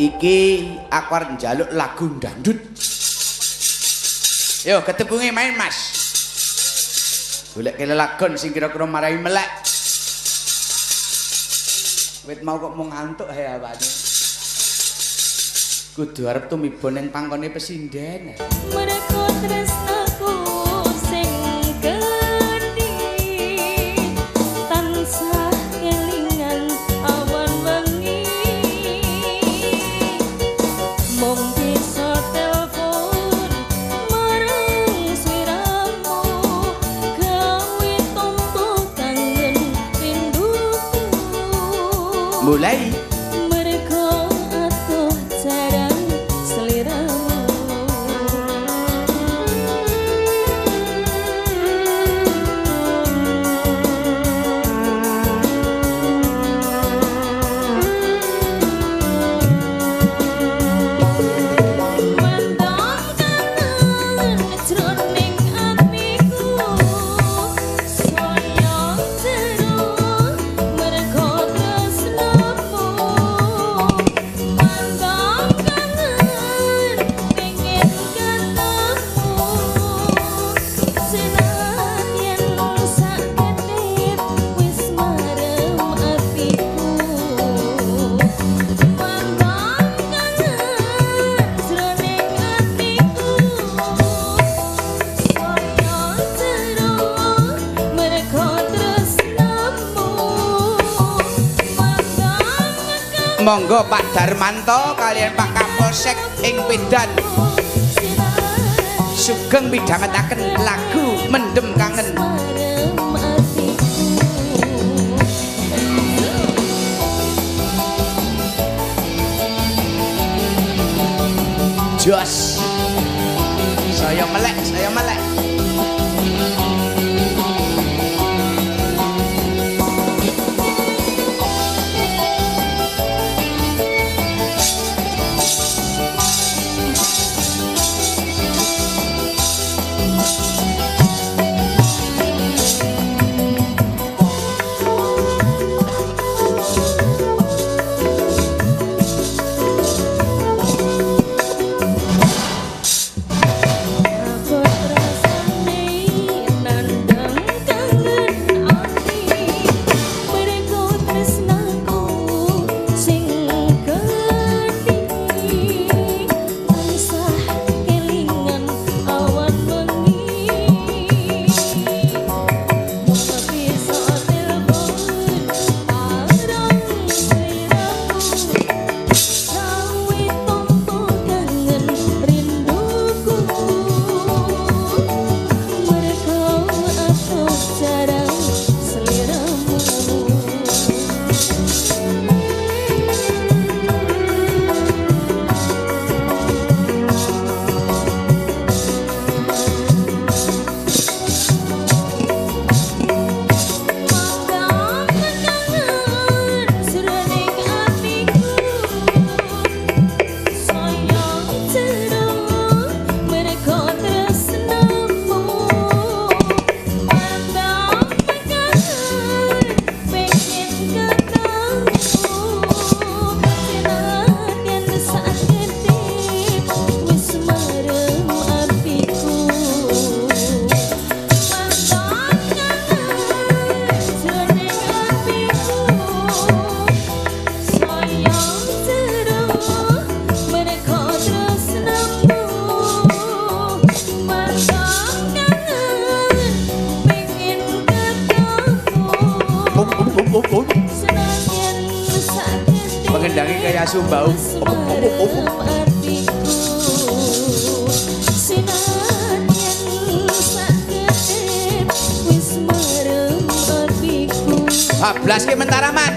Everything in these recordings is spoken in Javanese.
Iki aku arep njaluk lagu dangdut. Yo ketebunge main Mas. Golek lelagon sing kira-kira marai melek. Wit mau kok mung ngantuk hae awake. Kudu arep tumiba ning pangkone pesinden. Mereka tresnaku sing gedhi tansah kelingan awan wengi mung bisa telepon marang sliramu gawe tampa kangen rinduku Mulai mereka atuh jarang sliramu. Mandang kangen jroning atiku sayang terus mergo tresnamu. Mandang kangen pengen ketemu senadyan saketip wis marem atiku. Mandang kangen jroning atiku sayang terus mergo tresnamu. Mandang monggo Pak Darmanto kalian Pak Kapolsek ing Medan sugeng midhangetaken lagu Mendem Kangen. marem atiku. Jos. Saya melek, saya melek. Aku rasane nandang kangen ati mergo tresnaku sing gedhi tansah kelingan awan wengi mung bisa telepon marang sliramu gawe tampa kangen rinduku mereka atuh jarang sliramu. Mandang kangen jroning atiku sayang terus mergo tresnamu. Mandang kangen pengen ketemu senadyan saketip wis marem atiku. Mandang kangen jroning atiku sayang terus mergo tresnamu. Mandang kangen pengen ketemu senadyan saketip Mengendangi kayak sumbau. wis marem atiku. Senadyan saketip wis marem atiku. 12 ke Mentaraman.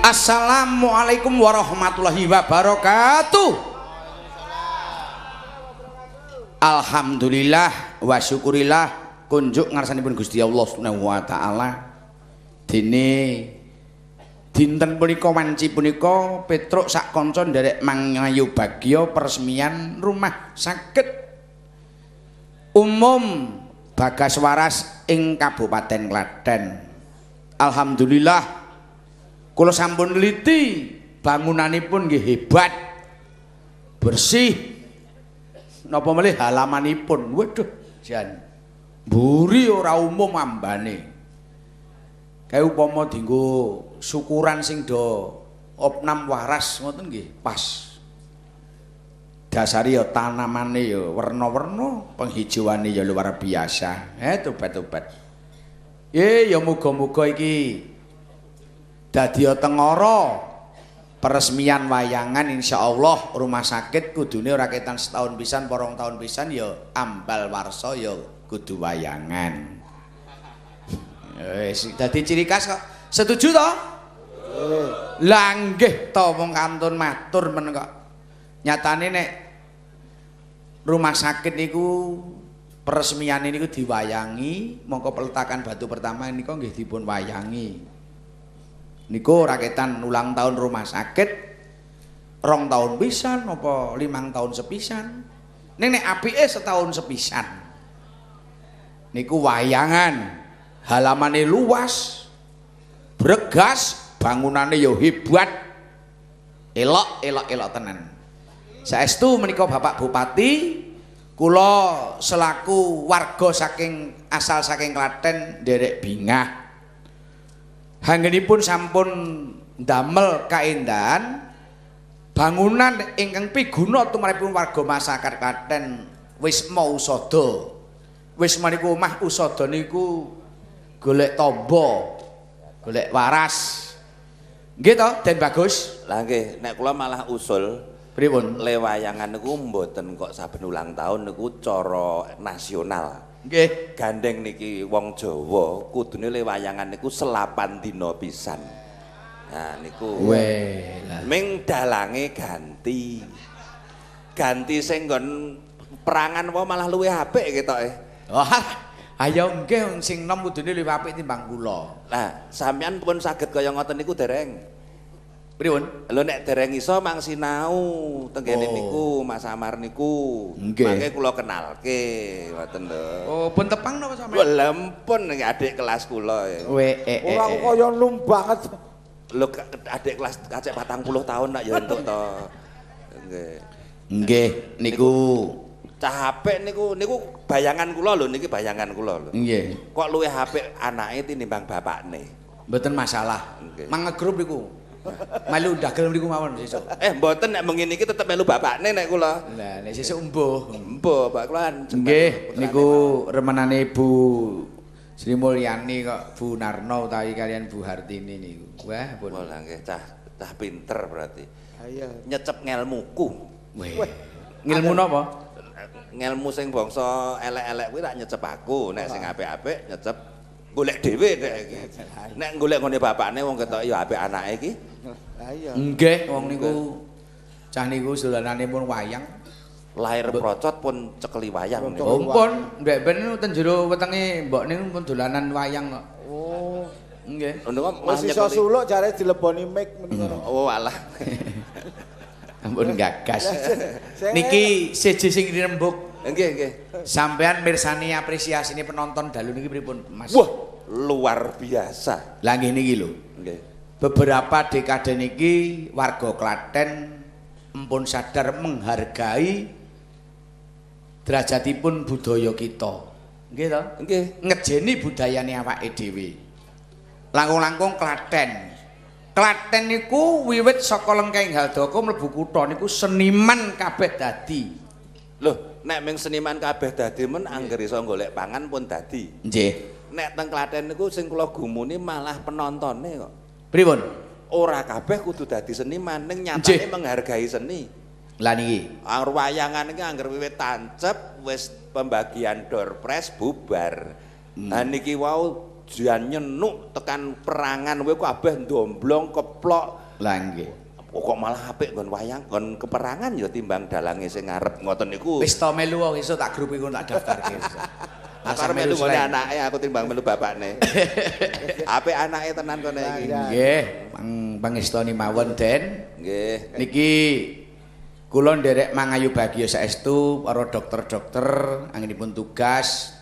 Assalamualaikum warahmatullahi wabarakatuh. Alhamdulillah wa syukurillah kunjuk ngarsanipun Gusti Allah Subhanahu wa taala Dene dinten punika wanci punika Petruk sak kanca nderek mangayu bagya peresmian rumah sakit umum Bagas Waras ing Kabupaten Klaten. Alhamdulillah kula sampun neliti bangunanipun nggih hebat. Bersih. Napa melih halamanipun. Waduh, jan. Mburi ora umum ambane. Kae upama dienggo syukuran sing do opnam waras ngoten nggih pas. Dasari ya tanamane ya werna-werna, penghijauane ya luar biasa. Tobat-tobat. Ya muga-muga iki dadi tengara peresmian wayangan insyaallah rumah sakit kudune ora ketan setahun pisan, porong tahun pisan ya ambal warsa ya kudu wayangan. Wis dadi ciri khas kok. Setuju to? Lah nggih to wong kantun matur men kok. Nyatane nek rumah sakit niku peresmian niku diwayangi, mongko peletakan batu pertama niku nggih dipun wayangi. Niku raketan ulang tahun rumah sakit 2 tahun pisan apa 5 tahun sepisan. Nek apike setahun sepisan. Niku wayangan. Halamane luas. Bregas, bangunane yo hebat. Elok tenan. Saestu menika Bapak Bupati, kula selaku warga saking asal saking Klaten nderek bingah. Hanggenipun sampun ndamel kaendahan bangunan ingkang piguna tumrapipun warga masyarakat Klaten wisma usada. Wisma niku omah usada niku golek tamba, golek waras. Nggih to, Den Bagus? Lah nggih, nek kula malah usul pripun? Lewayangan niku mboten kok saben ulang tahun niku cara nasional. Nggih. Gandeng niki wong Jawa kudune lewayangan niku selapan dina pisan. Nah niku Weh, ming dalange ganti. Ganti sing nggon perangan wae malah luwih apik ketoke. Wah, ayo nggih sing nom kudune luwih apik timbang kula. Lah, sampean pun saged kaya ngoten niku dereng. Pripun? Lho nek dereng iso mang sinau tenggene Oh. niku Mas Amar niku. Nggih. Mangke kula kenalke ngoten lho. Oh, pun tepang napa sampean? Lha ampun adik kelas kula. Ora kaya num banget. Lho adik kelas kacek 40 tahun nak ya entuk to. Nggih. Nggih, niku Cah apik niku bayangan kula lho niki bayangan kula lho. nggih, Kok luwih apik anake tinimbang bapakne. mboten masalah. Nggih. Mangegrup niku. Melu dagel niku mawon sesuk. Mboten nek mengini iki tetep melu bapakne nek kula. Lah, nek sesuk embuh. Mbok Pak kula. Nggih, niku remenane Bu Sri Mulyani kok Bu Narno utawi kalian Bu Hartini niku. Wah, pun. Oh lah nggih cah pinter berarti. Iya. Nyecep ngelmuku. Weh. Ngilmu napa? Ngelmu sing bangsa elek-elek kuwi tak nyecep aku, nek sing apik-apik nyecep golek dhewe nek iki. Nek golek ngene bapakne wong ketok ya apik anake iki. Lah iya. Nggih, wong niku cah niku dolanane pun wayang. Lahir procot pun cekeli wayang. Procot. niku. Pun, ndek ben ten jero wetenge mbok niku pun dolanan wayang kok. Oh. Nggih. Ngono kok malah Wis iso nyekeli. suluk jare dileboni mic mendingan. Oh alah. Ampun gagas. Sing- Niki siji sing dirembuk. Nggih nggih. Sampean mirsani apresiasine penonton dalu niki pripun, Mas? Wah, luar biasa. Lah nggih niki lho. Nggih. Beberapa dekade niki warga Klaten empun sadar menghargai derajatipun budaya kita. Nggih to? Nggih. Ngejeni budayane awake dhewe. Langkung-langkung Klaten. Klaten niku wiwit saka Lengkeng Haldaka mlebu kutha niku seniman kabeh dadi. Loh, nek ming seniman kabeh dadi men angger iso golek pangan pun dadi. Nggih. Nek teng Klaten niku sing kula gumuni malah penontone kok. Pripun? Ora kabeh kudu dadi seniman, ning Nggih. nyatane menghargai seni. Lah niki. Angger wayangan iki angger wiwit tancep wis pembagian door prize bubar. Nah niki wau jan nyenuk tekan perangan kowe kabeh ndomblong keplok. Lah nggih. Kok malah apik nggon wayang, nggon keperangan ya timbang dalange sing ngarep ngoten niku. Wis to melu esuk tak grup iku tak daftarke. Aku arep melu ngene anake aku timbang melu bapakne. Apik anake tenan kene iki. Nggih, pangestoni mawon Den. Nggih. Niki kula nderek mangayu bagya saestu para dokter-dokter anggenipun tugas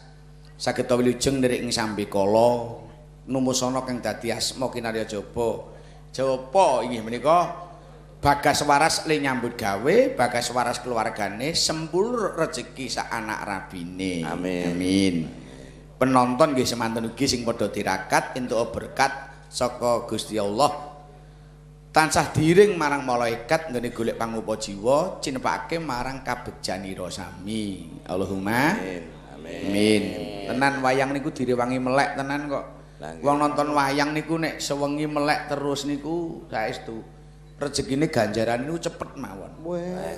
saged wilujeng nderek ing Sambikala numusana kang dadi asma kinarya jaba. Japa inggih menika Bagas Waras le nyambut gawe, Bagas Waras keluargane sempul rezeki sak anak rabine. Amin. Amin. Penonton nggih semanten ugi sing padha tirakat entuk berkat saka Gusti Allah. Tansah diring marang malaikat nggone golek pangupa jiwa cinepake marang kabegjanira sami. Allahumma Amin. Amin. amin. Tenan wayang niku direwangi melek tenan kok. Wong nonton wayang niku nek sewengi melek terus niku saestu rezekine ganjaran niku cepet mawon.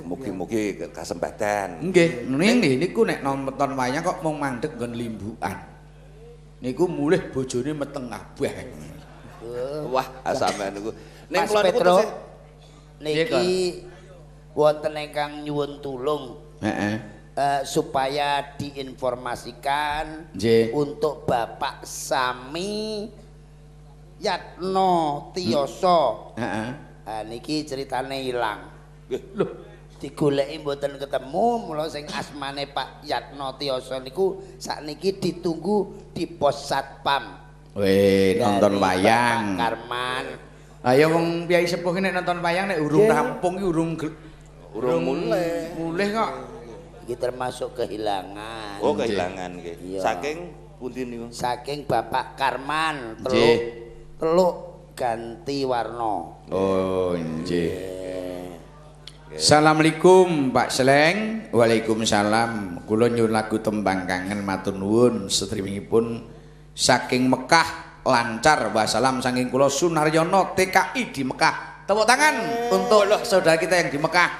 Mugi-mugi kesempatan. Nggih, nggih niku nek nonton wayang kok mung mandeg nggon limbukan. Niku mulih bojone meteng kabeh. Wah, sampean niku. Mas kula niku Petro, tesih niki wonten ingkang nyuwun tulung Heeh. supaya diinformasikan Nggih. untuk Bapak Sami Yatno Tiyoso. Heeh. Niki ceritane ilang. Lho, Digoleki mboten ketemu, mula sing asmane Pak Yatno Tiyoso niku sakniki ditunggu di pos Satpam. weh nonton Dari wayang. Bapak Karman. Ayo wong piyai sepuh nek nonton wayang nek urung rampung iki urung mulih. Mulih kok. Iki termasuk kehilangan. Oh, kehilangan nggih. Iya. Saking pundi niku? Saking Bapak Karman Nggih. teluk ganti warna. Oh, nggih. Assalamualaikum Pak Sleng. Waalaikumsalam. Kula nyuwun lagu tembang kangen matur nuwun setrimingipun saking Mekah lancar wassalam saking kula Sunaryono TKI di Mekah. Tepuk tangan untuk saudara kita yang di Mekah.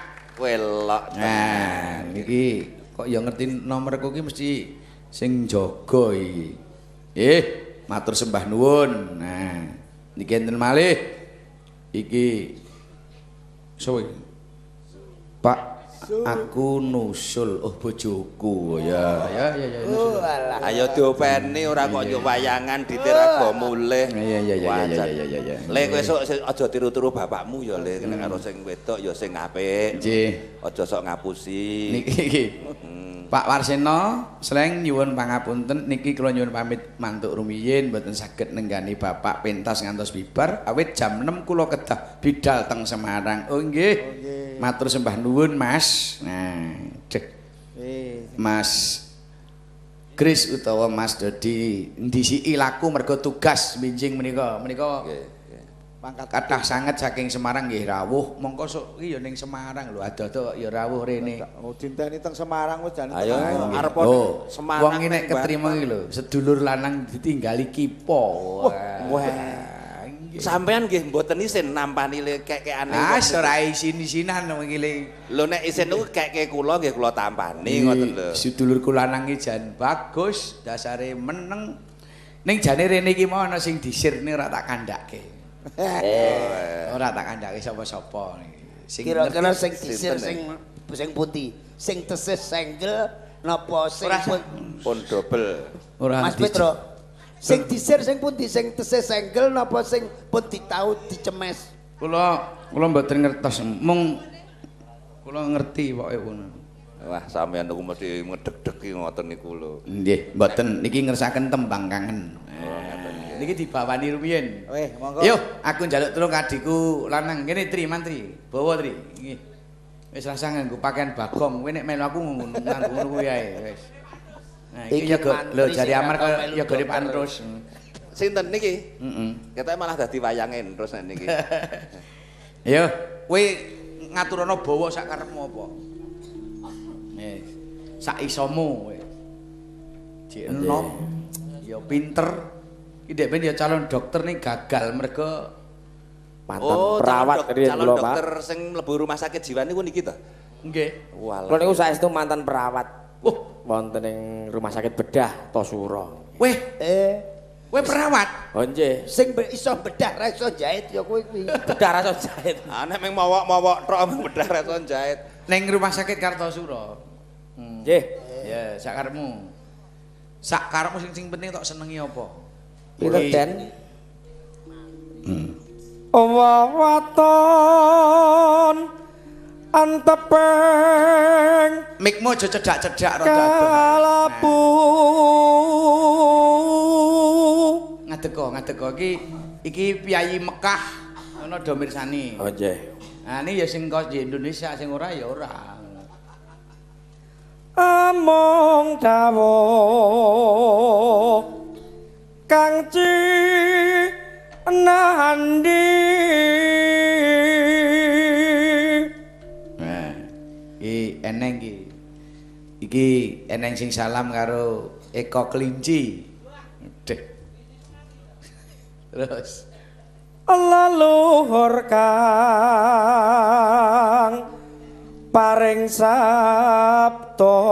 Welok. Nah, niki kok ya ngerti nomorku ki mesti sing jaga iki. Matur sembah nuwun. Nah, niki enten malih. Iki sowe. Pak, aku nusul bojoku ya. Ya. Alah. Ayo diopeni ora kok yo wayangan ditirago mulih. Ya. Le kowe esuk aja tiru-tiru bapakmu ya le nek karo sing wedok ya sing apik. Nggih. Aja sok ngapusi. Niki Pak Warseno, Sleng nyuwun pangapunten niki kula nyuwun pamit mantuk rumiyin mboten saged nenggani Bapak pentas ngantos bibar awit jam 6 kula kedah bidal teng Semarang. Oh nggih. Matur sembah nuwun Mas. Nah, Mas Kris utawa Mas Dodi ndisiki laku mergo tugas minjing menika. Menika pangkat kathah sanget saking Semarang nggih rawuh. Mongko sok iki ya ning Semarang lho, ado-ado ya rawuh rene. Oh, dinteni teng Semarang wis jane. Ayo arep Oh, Semarang. wong iki nek ketrima iki lho, sedulur lanang ditinggali kipo. Wah. Sampean nggih mboten isin nampani le kek-kekane. Ah, ora isin-isinan iki le. Lho nek isin niku kek-kek kula nggih kula tampani ngoten lho. Sedulurku lanang iki jan bagus, dasare meneng. Ning jane rene iki mau ana sing disirne ora tak kandhake. Ora tak kandhake sapa-sapa sing Kira-kira sing sinten, disir sing putih, sing tesis senggel napa sing Pun double. ora Mas Petro. Sing disir sing pundi, sing tesis senggel napa sing pun ditau dicemes. Kula mboten ngertos, mung kula ngerti pokoke ngono. Wah, sampean niku mesti ngedeg-degi ngoten niku lho. Nggih, mboten niki ngersaken tembang kangen. Niki dibawani rumiyin. Weh, monggo. Yo, aku njaluk tulung adikku lanang. Kene Tri Mantri, bawa Tri. Nggih. Wis rasa nganggo pakaian bagong. Kowe nek melu aku nganggo ngono kuwi ae wis. Nah, iki ya lho jari Amar kaya ya gone Pak terus. Sinten niki? Heeh. Ketoke malah dadi wayangin terus nek niki. Yo, kowe ngaturana bawa sak karepmu apa? Sak isomu kowe. Jek enom. Ya pinter. Iki ndek ben ya calon dokter nih gagal mergo Oh, perawat calon, riyen calon kula, Pak. dokter sing mlebu rumah sakit jiwa niku niki to. nggih. Kula niku saestu mantan perawat. Wonten ing rumah sakit bedah Tosuro. Weh, kowe perawat. Oh nggih. Sing iso bedah ra iso jahit ya kowe kuwi. Bedah rasa jahit. Ah nek meng mowok-mowok tok meng bedah reson jahit. Ning rumah sakit Kartosuro. Nggih. Ya, sak karepmu. Sak karepmu sing penting tok senengi apa? Pinter Den. Wawaton antepeng Mikmu aja cedak-cedak rada kalabu ngadeko iki piyayi Mekah ana do mirsani. oh nggih Nah ini ya sing kos di Indonesia sing ora ya ora. among dawuh kang nandi Nah, iki eneng iki. Iki eneng sing salam karo Eko Kelinci. Deh. Terus leluhur kang paring sabda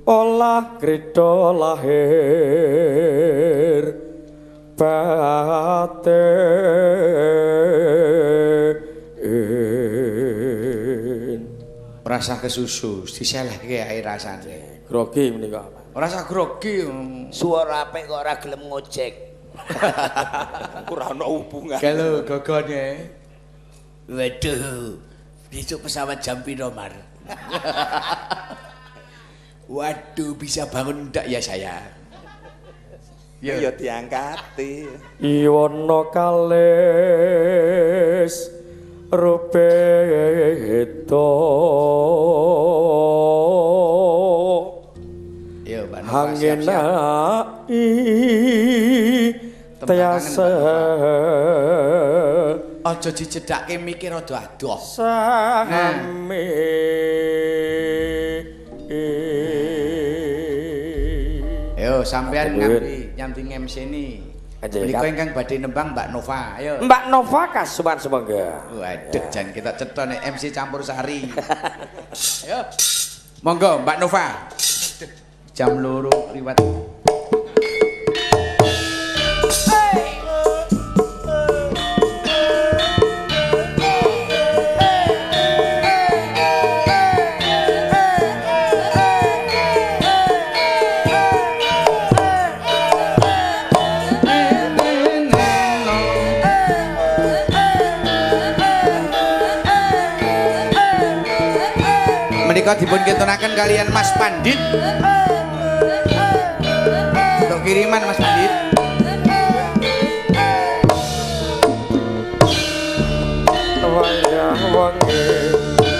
olah krida lahir batin rasa kesusu diselehke ae rasane. grogi menika Rasa grogi. Suara apik kok ora gelem ngojek. Ora ana hubungan. Kalau gogone. Waduh. Besok pesawat jam piro, Mar? Waduh, bisa bangun ndak ya saya? Ya diangkati. iwana kalis rubeda Yo, Mbak Nova, hangena siap-siap. tiasa Aja dicedhakke mikir rada adoh. sami Yo, sampean nyambi MC ni. Aja, Menika Kak. ingkang badhe nembang Mbak Nova. Ayo. Mbak Nova kasuman semangga Waduh, jan kita cetha nek MC campur sari. Ayo. Monggo Mbak Nova. Jam 2 liwat. Menika dipun kintunaken kalian Mas Pandit. Untuk kiriman Mas Pandit. wayah wengi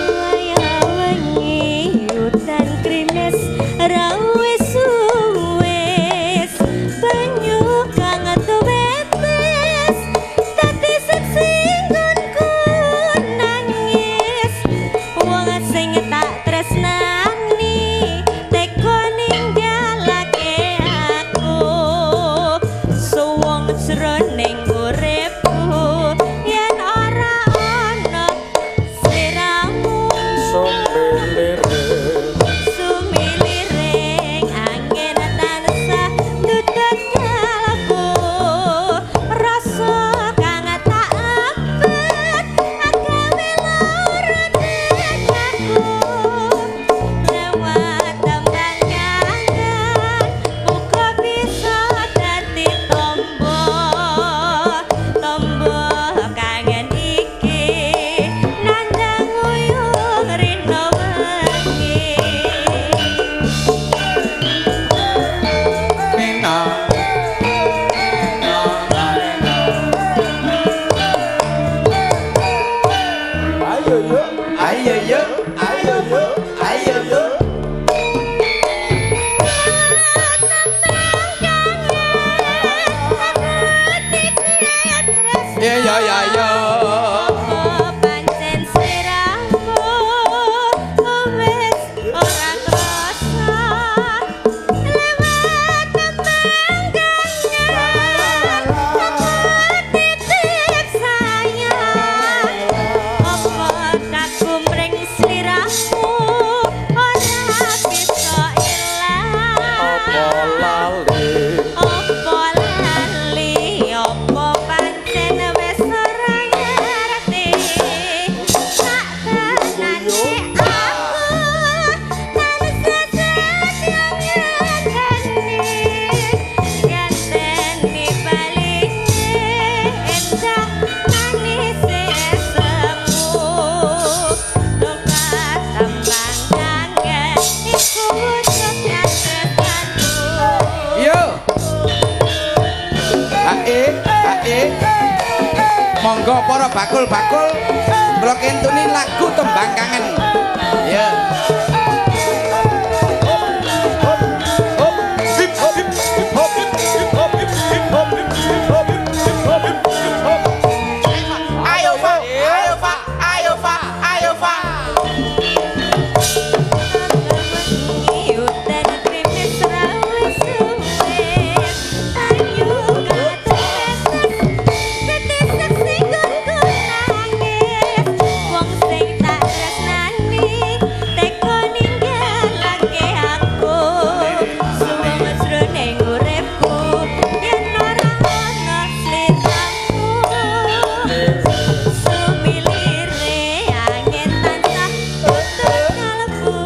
Wayah wengi udan krimis rawis suwis banyu kang tuwetes dadi seksi nggonku nangis wong sing tak tresnani teko ninggalake aku suwung jroning uripku yen ora ana sliramu sumiliring angin tansah nduduk kalbu rasa kang tak abet agawe lara dekaku lewat tembang kangen muga bisa dadi tombo kangen iki nandang uyung rino wengi Mina. Ayo yuk, Ayo yuk. ayo yuk, ayo yuk. Ya ya ya ya. pancen sliramu wis ora krasa lewat tembang kangen titip sayang apa tak kumring sliramu para bakul-bakul kula kentuni lagu tembang kangen. Ya. Ayo Pak, ayo Pak, ayo Pak, ayo Pak. Udan krimis rawi suwe Ayu katetes Tetes sing kudu nangis Wong sing tak tresnani Teko ninggalake aku Suwung jroning uripku Yen ora ana sliramu Sumilire angin tansah tutur kalbu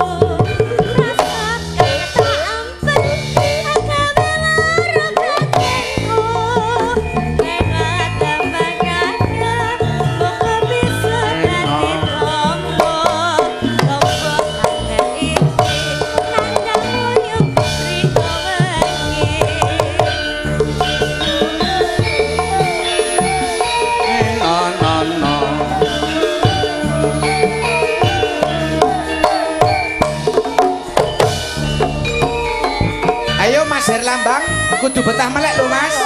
Ayo Mas Herlambang, kudu betah melek lho Mas.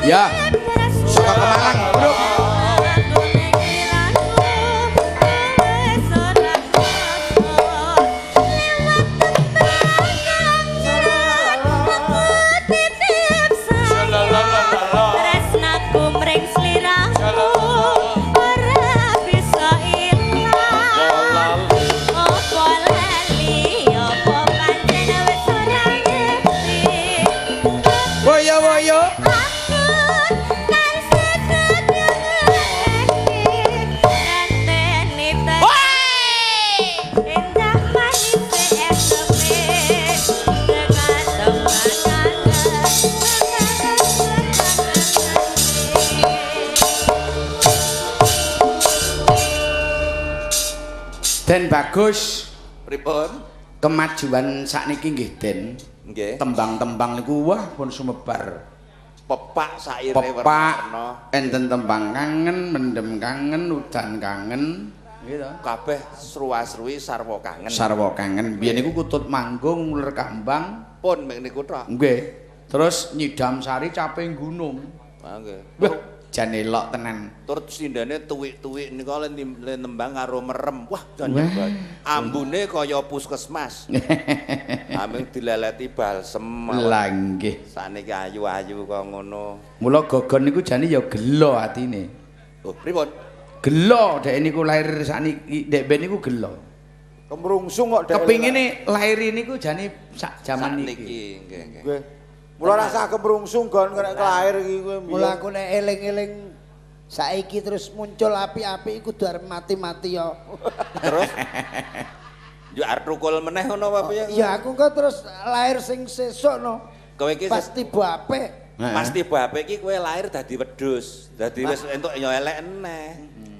Ya. Saka Kemalang, Bro. Tresnaku mring sliramu ora bisa ilang opo lali opo pancen wis ora ngerti Woyo-woyo. Den bagus Pripun? kemajuan sakniki nggih Den. Nggih. Tembang-tembang niku wah pun sumebar. Pepak saire Pepak warna. enten tembang kangen, mendem kangen, udan kangen, gitu. Kabeh sruwa-sruwi sarwa kangen. Sarwa kangen. Biyen niku kutut manggung uler kambang. Pun mek niku tok. Nggih. Terus nyidam sari caping gunung. Ah nggih. Wah, jan elok tenan. Tur sindane tuwik-tuwik nika le nembang karo merem. Wah, jan Wah. nyebat. Ambune kaya puskesmas. Aming dileleti balsem. Lah nggih. Saniki ayu-ayu kok ngono. Mula Gogon niku jane ya gelo atine. Oh, pripun? Gelo dek niku lahir sakniki, dek ben niku gelo. Kemrungsung kok dhek. Kepingine lahir niku jane sak jaman niki. Niki, nggih, nggih. Nggih. Mula rasa kemrungsung gon nek kelahir iki kowe. Mula aku nek eling-eling saiki terus muncul api-api iku kudu arep mati-mati ya. Terus yo arep rukul meneh ngono apa ya? Ya aku kok terus lahir sing sesuk no. Kowe iki Pas tiba apik. Pas tiba apik iki kowe lahir dadi wedhus. Dadi wis entuk yo elek eneh.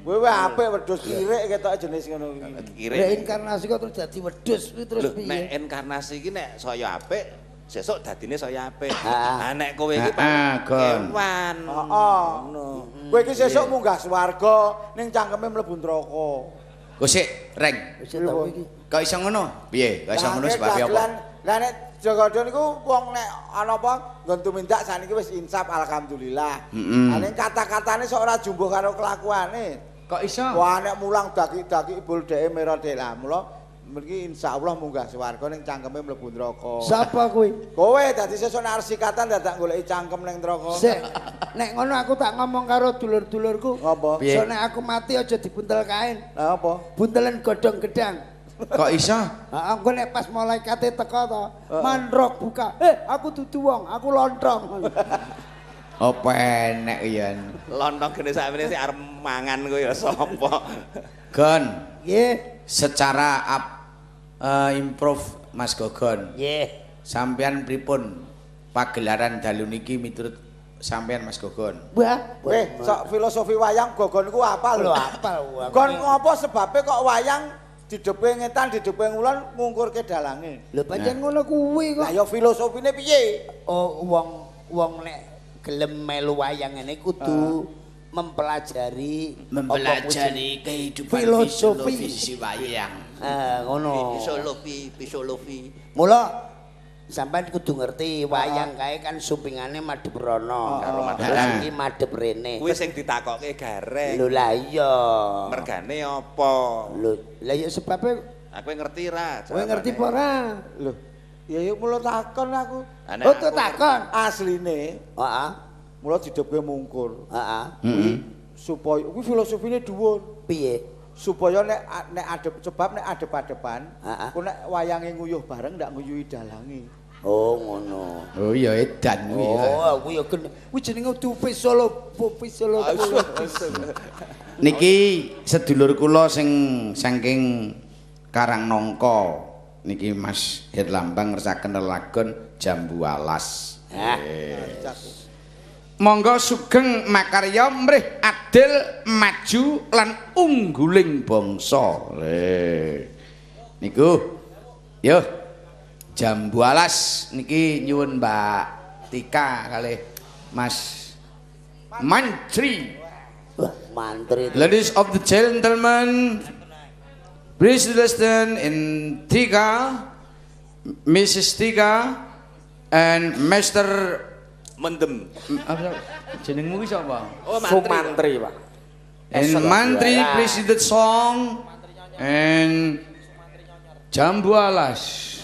Kowe wae apik wedhus kirik ketok jenis ngono iki. Kirik. Reinkarnasi kok terus dadi wedhus kuwi terus Lho, nek piye? inkarnasi iki nek saya apik, sesuk dadine saya apik. Ah. Ah nek kowe iki Gon. kewan. Heeh. Ngono. Kowe iki sesuk munggah swarga ning cangkeme mlebu neraka. Kok sik, Reng. Wis tau iki. Kok iso ngono? Piye? Kok iso ngono sebab apa? Lah nek Jogodo niku wong nek ana apa nggon tumindak saniki wis insaf alhamdulillah. Ning kata-katane sok ora jumbuh karo kelakuane. Kok iso? Wah nek mulang daki-daki ibul dheke merah dhek lah. Mula mriki insyaallah munggah swarga ning cangkeme mlebu neraka. Sapa kuwi? Kowe dadi sesuk nek arep sikatan dadak goleki cangkem ning neraka. Sik, nek ngono aku tak ngomong karo dulur-dulurku. Apa? Piye? So nek aku mati aja dibuntel kain. Lah apa? Buntelen godhong gedang. Kok iso? Heeh, engko nek pas malaikate teka to, mandrok buka. Aku dudu wong, aku lontong. Apa enek yen? Lontong gene sakmene sik arep mangan kowe ya sapa? Gon, Nggih. secara improve Mas Gogon. Nggih. Sampean pripun pagelaran dalu niki miturut sampean Mas Gogon? Wah, Sok filosofi wayang Gogon niku apal lho lho. apal aku. Gon ngopo sebabe kok wayang didepe ngetan didepe ngulon ngungkurke dalange. Lho pancen ngono kuwi kok. Lah ya filosofine piye? Oh, wong nek gelem melu wayang ngene kudu mempelajari kehidupan filosofi wayang. Ngono. Pisolofi. Mula sampean kudu ngerti wayang kae kan sumpingane madhep rono. Karo madhep Terus iki madhep rene. Kuwi sing ditakokke gareng. Lho lah iya. Mergane apa? Lho, lah ya sebabe Aku ngerti ra. kowe ngerti apa ora? Lho, ya yuk mula takon aku. Oh, tuh takon. Asline, Heeh. mula didepke mungkur. Heeh. Supaya kuwi filosofine dhuwur. Piye? Supaya nek adep sebab nek adep-adepan, Heeh. ku nek wayange nguyuh bareng ndak nguyuhi dalange. Oh, ngono. Oh iya edan kuwi. Oh, aku ya kuwi jenenge tupi Solo. Niki sedulur kula sing saking Karangnangka niki Mas Herlambang ngersaken lelagon Jambu Alas. Monggo sugeng makarya mrih adil maju lan ungguling bangsa. Niku yo Jambu Alas niki nyuwun Mbak Tika kalih Mas Mantri. Wah, mantri. Ladies of the gentlemen, please listen in Tika, Mrs. Tika, and Master Mendem. apa jenengmu ki sapa? Oh, Sumantri, Pak. And Mantri please the song and Jambu Alas.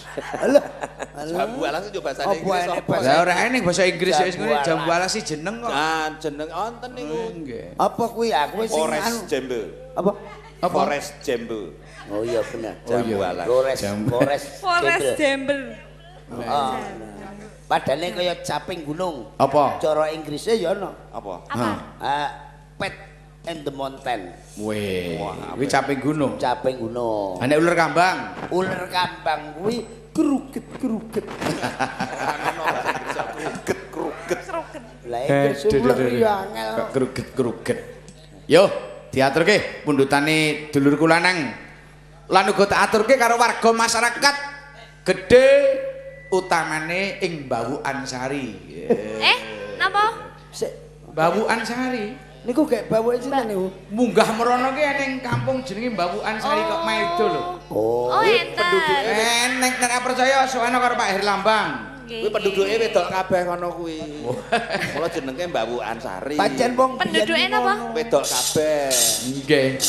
Jambu Alas itu bahasa Inggris apa? Lah ora enek basa Inggris wis ngene Jambu Alas iki jeneng kok. Ah, jeneng wonten niku. Nggih. Apa kuwi aku wis sing Forest Jambu. Apa? Forest Jambu. Oh iya bener. Jambu Alas. Forest Jember. Padane kaya caping gunung. Apa? Cara Inggrisnya ya ono. Apa? Pet and the Mountain. Weh, kuwi caping gunung. Caping gunung. Nek ular kambang. Ular kambang kuwi keruget-keruget. Keruget. Lah Inggris ular ya angel. Keruget-keruget. Yo, diaturke pundutane dulurku lanang. Lan uga tak aturke karo warga masyarakat gedhe utamane ing Bawukan Sari. Napa? Sik, Bawukan Sari. niku gek bawoke sinten niku? Munggah merono ki ning kampung jenenge Bawukan Sari kok Maido lho. Oh, enten. Nek nek percaya sowan karo Pak Herlambang. Kuwi penduduke wedok kabeh kono kuwi. Mula jenenge Mbawukan Sari. Pancen wong Penduduke napa? Wedok kabeh. Nggih.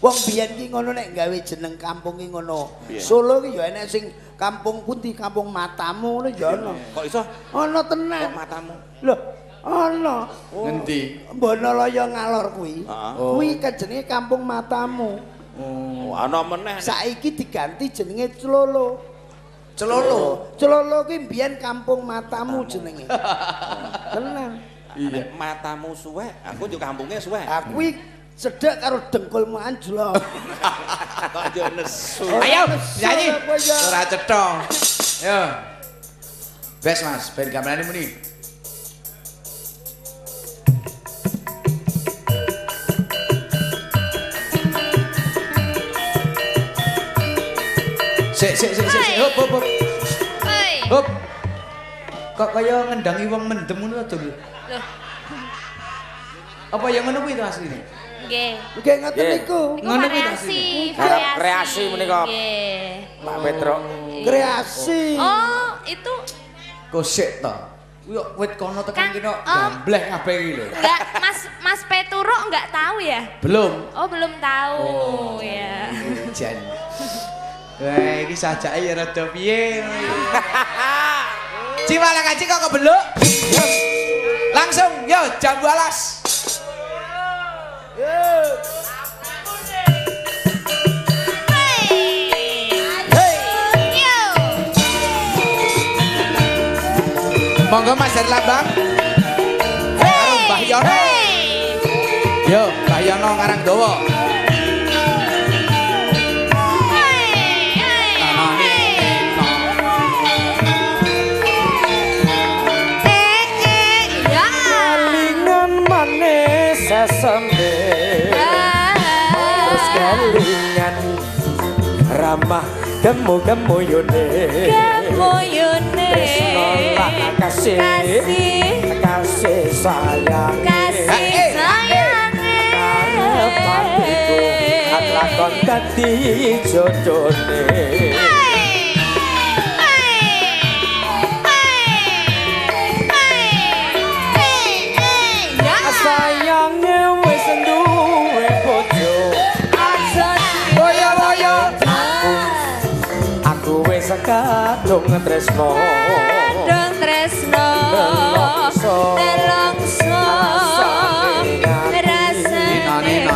Wong biyen ki ngono nek gawe jeneng kampung ki ngono. Iya. Solo ki ya enek sing kampung pundi, kampung Matamu ngono ya ono. Kok iso? Ono tenan. Kok matamu? Lho, ono. Ngendi? Bonolaya ngalor kuwi. Heeh. Kuwi jenenge kampung Matamu. Oh, ana meneh. Saiki diganti jenenge Clolo. Celolo. Clolo ki mbiyen kampung Matamu jenenge. Tenan. Iya. Matamu suwek, aku yo kampunge suwek. Aku kuwi cedhek karo dengkulmu anjlok. Kok yo nesu. Ayo, nyanyi. Apa ya? Ora cetha. Yo. Bes Mas, ben gamerane muni. Sik. Hop. Hei. Hop. Kok kaya ngendangi wong mendem ngono to lho. Loh, Apa yang ngono kuwi to asline? nggih. Nggih ngoten niku. Iku Ngono kuwi variasi, Harap kreasi menika. Nggih. Pak Petro. Kreasi. Oh, itu Kosek to. Kuwi kok wit kono tekan Kan, kene gambleh kabeh iki lho. enggak Mas Peturo enggak tahu ya? Belum. Oh, belum tahu ya. Jan. Wah, iki sajake ya rada piye. Ciwala kaci kok kebeluk. Langsung, yo Jambu Alas. Yo. Monggo Mas Herlambang. Karo Mbah Yono. Yo, Mbah Yono ngarang dawa. Lingan manis sesembe. Terus kelingan ramah gemu-gemu yune. Tresno lan kasih sayang. Kasih sayang lakon dadi jodone sayangnya wis duwe bojo boyo-boyo aku wis kadung tresno Dong tresno Nelongso. Rasa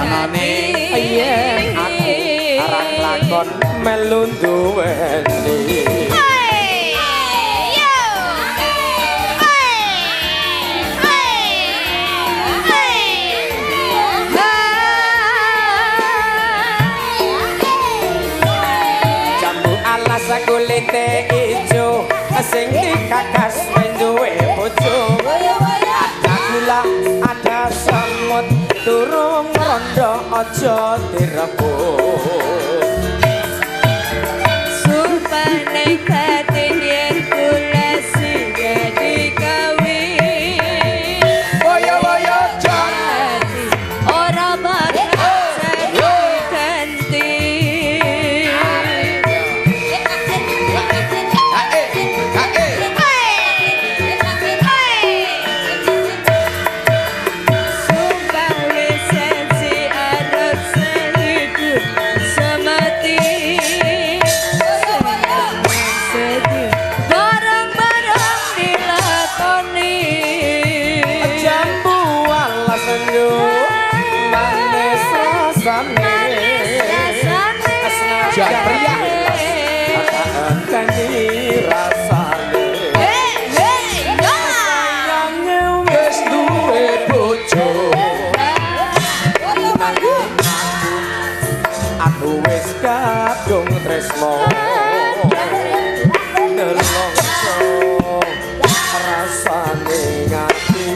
Nani. yen aku arang lakon melu duweni jambu alas kulite ijo sing dikakas duwe bojo ada gula ada semut durung rondo aja direbut Sumpah nekatin yang kula sudah dikawin Boyo-boyo Hati orang bakal saya ganti Sumpah lisensi Arab selidu semati sedih barang-barang dilakoni jambu alas sendu manis rasane Jan pria. Kani rasane sayangnya wis duwe bojo aku wis kadung tresno nelongso rasane ngati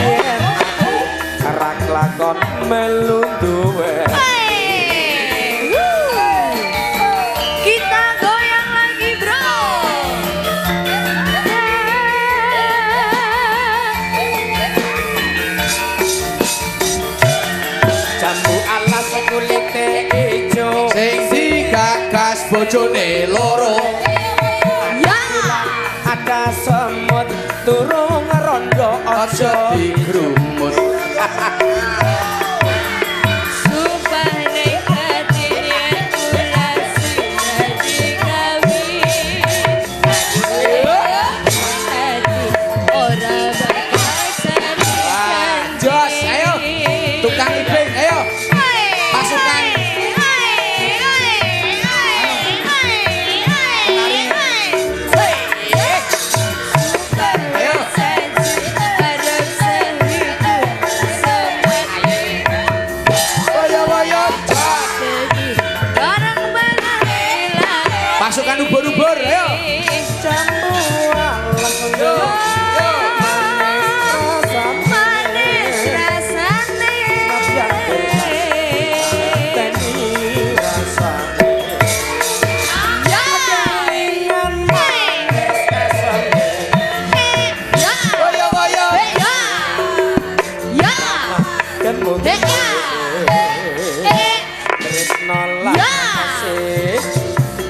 yen aku rak lakon melu duwe Kita goyang lagi bro jambu alas kulite ijo Sing digagas bojone loro ada semut turung rondo aja aja digrumut Sumpah nekatin yang kula sudah dikawin Hati orang bakal saya ganti Jos, ayo. Tukang ibing, ayo. Pasukan. Ayo. Boyo-boyo pasukan ubur-ubur, ayo. jambu alas sendu Manis rasane teni rasane dengan manis rasane Boyo-boyo. kan mungkin tresno lan kasih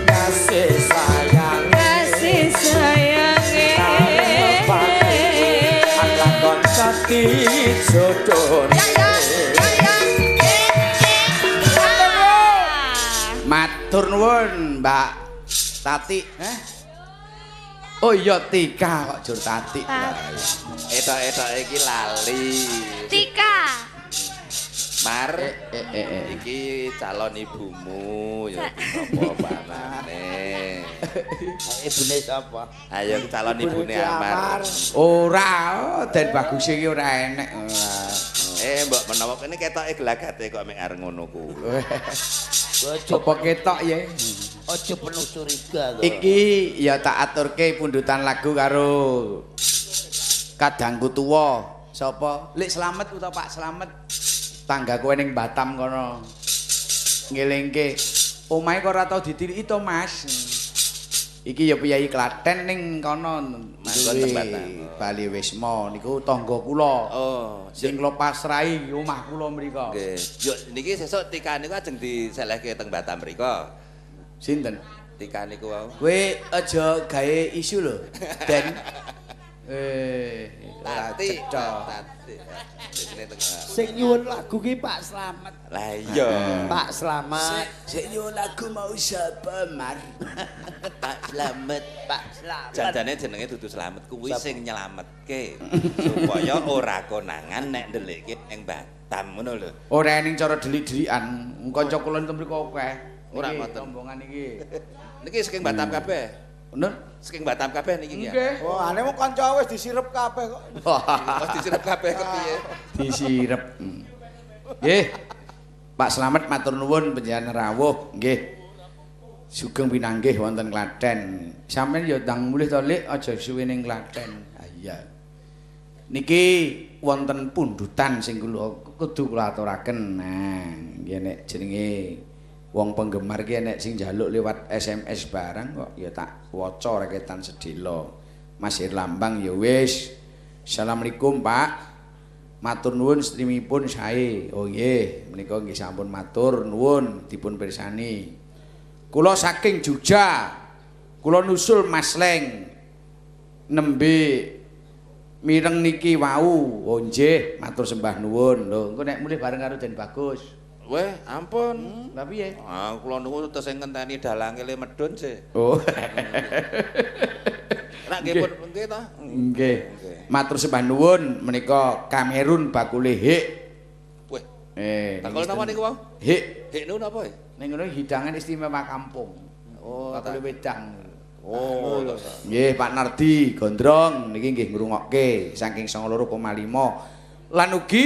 kasih sayang Kasih sayangnya lakon dadi jodone Matur nuwun, Mbak Tati. Oh iya Tika kok jur Tati. Etok-etok iki lali. Tika Mar, Eh. iki calon ibumu ya apa panane. Ibune sapa? Ayo calon ibune Amar. Ora, den bagus iki ora enek. Mbok menawa kene ketoke gelagate kok mek arep ngono kuwi. Apa ketok ya? Aja penuh curiga to. Iki ya tak aturke pundutan lagu karo kadangku tuwa. Sapa? Lik Slamet utawa Pak Slamet. Tangga kowe ning Batam kono. Ngelingke omahe kok ora tau ditiliki to, Mas. Iki ya piyai Klaten ning kono. manggon teng Batam. Bali Wisma niku tangga kula. Oh, Sing kula pasrahi omah kula mriko. nggih. Yo niki sesuk Tika niku ajeng diselehke teng Batam mriko. Sinten? Tika niku wau. Kowe aja gawe isu lho. Den. Ora Tati. cetha. Tati. Sing nyuwun lagu ki Pak Slamet. Lah iya. Pak Slamet. Sik nyuwun lagu mau sapa, Mar? Pak Slamet. Pak Slamet. Jajane jenenge dudu Slamet kuwi sing nyelametke supaya ora konangan nek ndelikke ning Batam ngono lho. Ora ning cara delik-delikan. Kanca kula enten mriku akeh. Ora Niki ngoten. rombongan iki. Niki saking Batam kabeh. Bener? Saking Batam kabeh niki ya. Nggih. Oh, ane mau kanca wis disirep kabeh kok. Wis disirep kabeh kepiye? Disirep. Nggih. Pak Slamet matur nuwun panjenengan rawuh, nggih. Sugeng pinanggih wonten Klaten. Sampeyan ya ndang mulih to, Lik, aja suwe ning Klaten. Ah iya. Niki wonten pundutan sing kudu kula aturaken. Nah, nggih nek jenenge wong penggemar ki nek sing njaluk lewat SMS barang kok ya tak waca reketan sedhela. Mas Irlambang ya wis. Assalamualaikum, Pak. Matur nuwun strimipun sae. Oh nggih, menika nggih sampun matur nuwun dipun pirsani. Kula saking Jogja. Kula nusul Masleng. Nembe mireng niki wau. Oh nggih, matur sembah nuwun. Lho, engko nek mulih bareng karo Den Bagus. Weh, ampun. Lah piye? Ah, kula niku tesih ngenteni dalange le medun sih. Oh. Nek nggih pun nggih ta? Nggih. Matur sembah nuwun menika Kamerun bakule hik. Weh, Bakul bakul napa niku wau? Hik. Hik niku napa? Ning ngono hidangan istimewa kampung. Oh, bakule wedang. Oh, Nggih, Pak Nardi Gondrong niki nggih ngrungokke saking 92,5. Lan ugi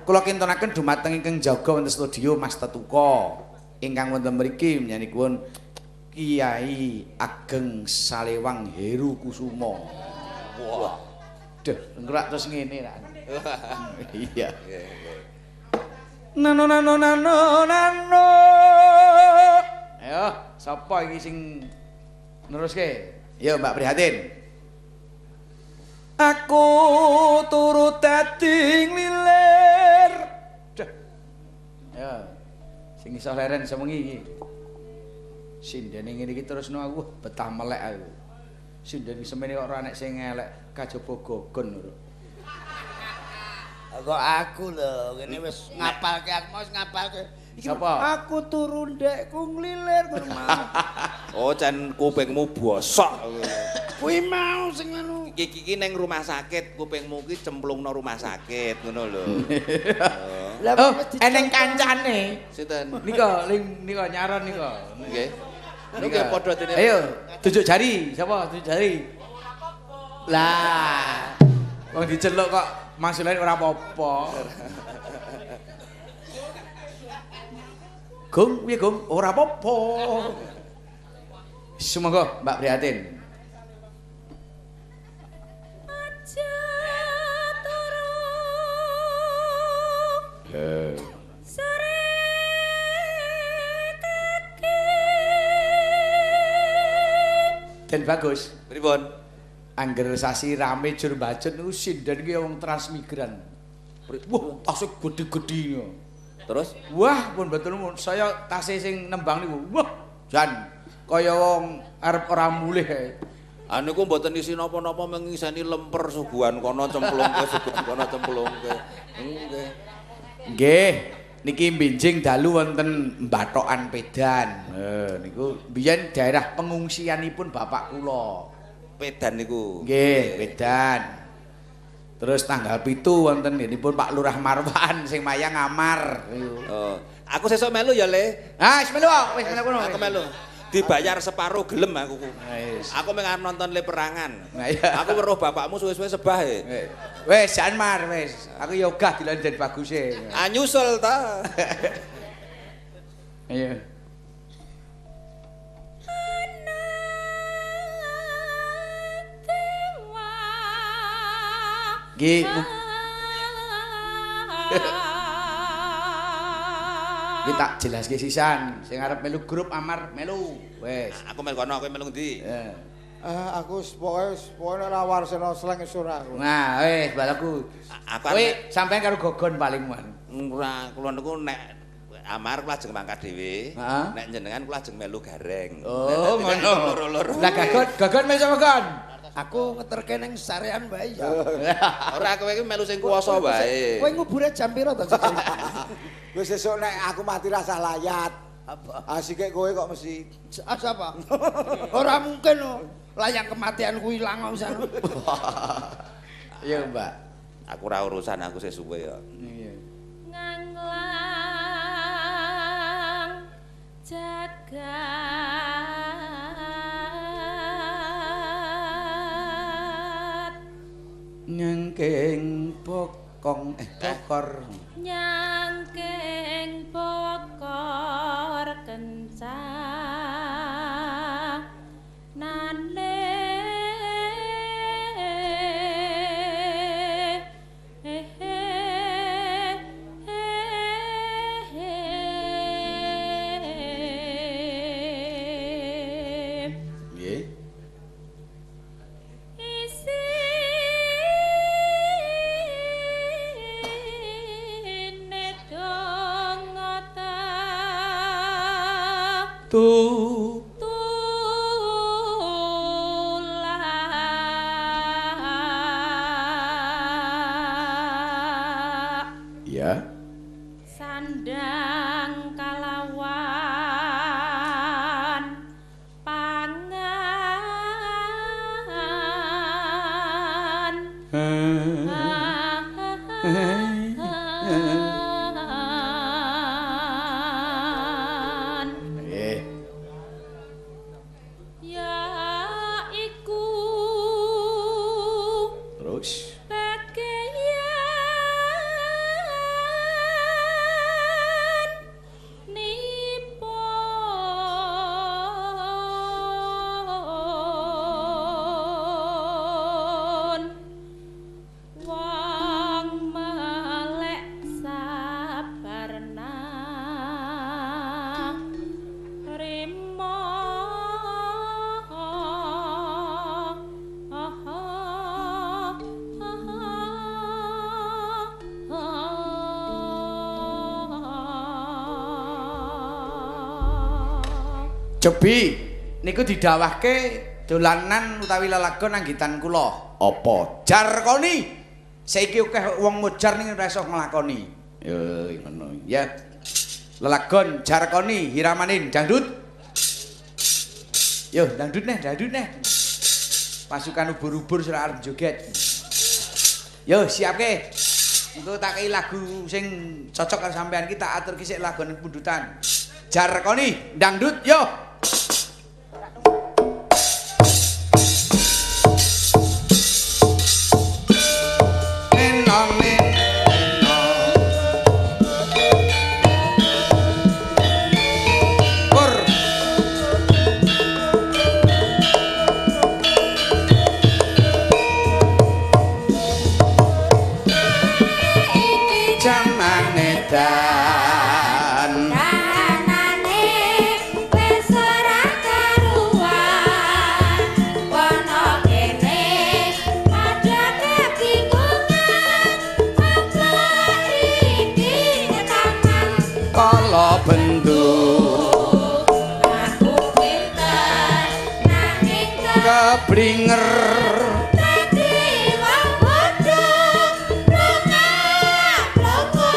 kula kintunaken dumateng ingkang jaga wonten studio Mas Tetuko ingkang wonten mriki nyanyiipun Kiai Ageng Salewang Heru Kusumo. wah. Duh, engko terus ngene ra. Iya. Nggih, nggih. Nano nano nano nano. Ayo, sapa iki sing neruske? Ya, Mbak Prihatin. Aku turut dadi nglilir. Dah. Ya. Sing iso leren semengi iki. Sindene ngene iki terusno aku betah melek aku. Sindene semene kok ora nek sing elek kajaba gogon lho. Kok aku lho, kene wis ngapalke aku wis ngapalke. Iki Sapa? aku turu ndekku nglilir ngono mau. Oh, jan kupingmu bosok. Kuwi mau sing anu. Iki ning rumah sakit, kupingmu ki cemplungno rumah sakit ngono lho. Lah Oh, wis eneng kancane. Sinten? Nika nika nyaron nika. Nggih. Niki padha dene. Ayo, tunjuk jari. Siapa tunjuk jari? Lah. Wong diceluk kok maksudnya ora apa-apa. Gong, piye Gong? Ora apa-apa. Semoga Mbak Prihatin. Aja turu sore kaki. Dan bagus. Pripun? Angger sasi rame jur bacet niku sinden ki wong transmigran. Wah, tasih gede-gede. Terus Wah, pun betul saya tasih sing nembang niku. Wah, jan kaya wong arep ora mulih kae. niku mboten isi napa-napa mengiseni lemper suguhan kono cemplungke suguhan kono cemplungke. Nggih. Nggih, niki benjing dalu wonten Bathokan Pedan. Niku biyen daerah pengungsianipun bapak kula. Pedan niku. Nggih, Pedan. Terus tanggal 7 wonten nginipun Pak Lurah Marwan sing mayang ngamar. Oh, aku sesuk melu ya, Le. Ah, wis melu, wis melu. Aku melu. Dibayar separuh gelem aku. Wis. Aku mung arep nonton le perangan. Nah, iya. Aku weruh bapakmu suwe-suwe sebah e. Wis, jan mar wis. Aku ya ogah dilan Den Baguse. Ah nyusul ta. Iya. Nggih, iki tak jelaske sisan. Sing arep melu grup Amar melu. Wis. Aku melu kono, kowe melu ndi? Aku pokoke ora warsena sleng wis ora aku. Nah, wis balaku. Aku Kowe sampean karo Gogon paling man. ora kula niku nek amar kula ajeng mangkat dhewe. Heeh. Nek jenengan kula ajeng melu gareng. Oh, ngono. Loro-loro. Lah Gogon meso Gogon. Aku ngeterke ning sarean wae ya. Ora kowe iki melu sing kuwasa wae. Kowe ngubure jam piro to? Wis sesuk nek aku mati rasa layat. Apa? Asike kowe kok mesti Siapa? Ora mungkin oh. Layang kematian ku ilang kok pisan. Iya, Mbak. Aku ora urusan aku sing suwe ya. Iya. nganglang jagat Nyengking pokong pokor. nyangking pokor kencang nane Nggih. isine dongota Tu tulak ya. sandang kalawan pangan Nggih. ya iku Terus bagian nipun wong melek sabarna rimo Cebi niku didawahke dolanan utawi lelagon anggitan kula. Apa? Jarkoni. Saiki akeh wong mujar ning ora iso nglakoni. Ya ngono. Ya. Lelagon Jarkoni Hiramanin dangdut. Yo, dangdut neh. Pasukan ubur-ubur sira arep joget. Yo, siapke. Engko tak kei lagu sing cocok karo sampean ki tak aturke sik lagone pundutan. Jarkoni dangdut yo. Kahanane wis ora karuan ana kene padha kebingungan apa iki taman Kala bentuk aku pinter nanging keblinger dadi wong bodho lunga plongo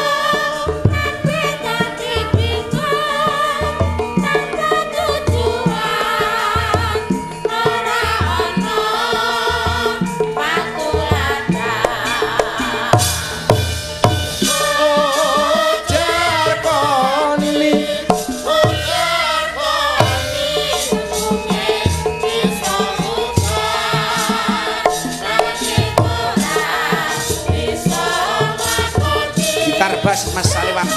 kabeh dadi bingung tanpa tujuan ora ana patuladan Jarkoni gitar bass Mas Salewan.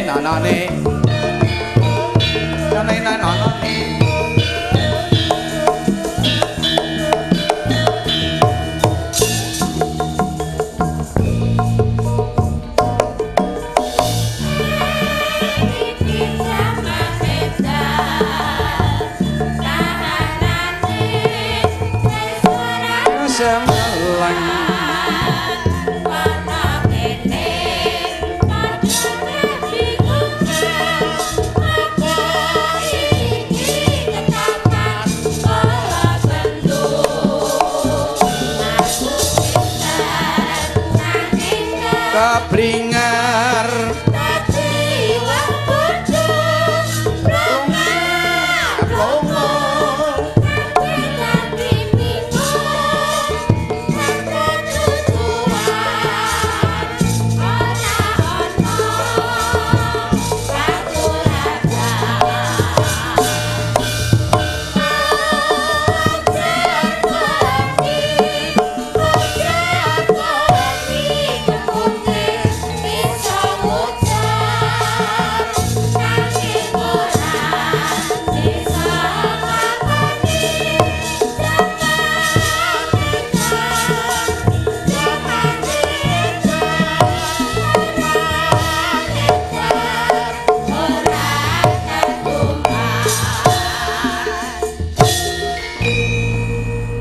Nanane cemeleng Ana kene padha bingung apa iki ketapan ora bendung aku pinter nanging keblinger dadi wong bodho plonga dadi bingung tanpa tujuan ora ono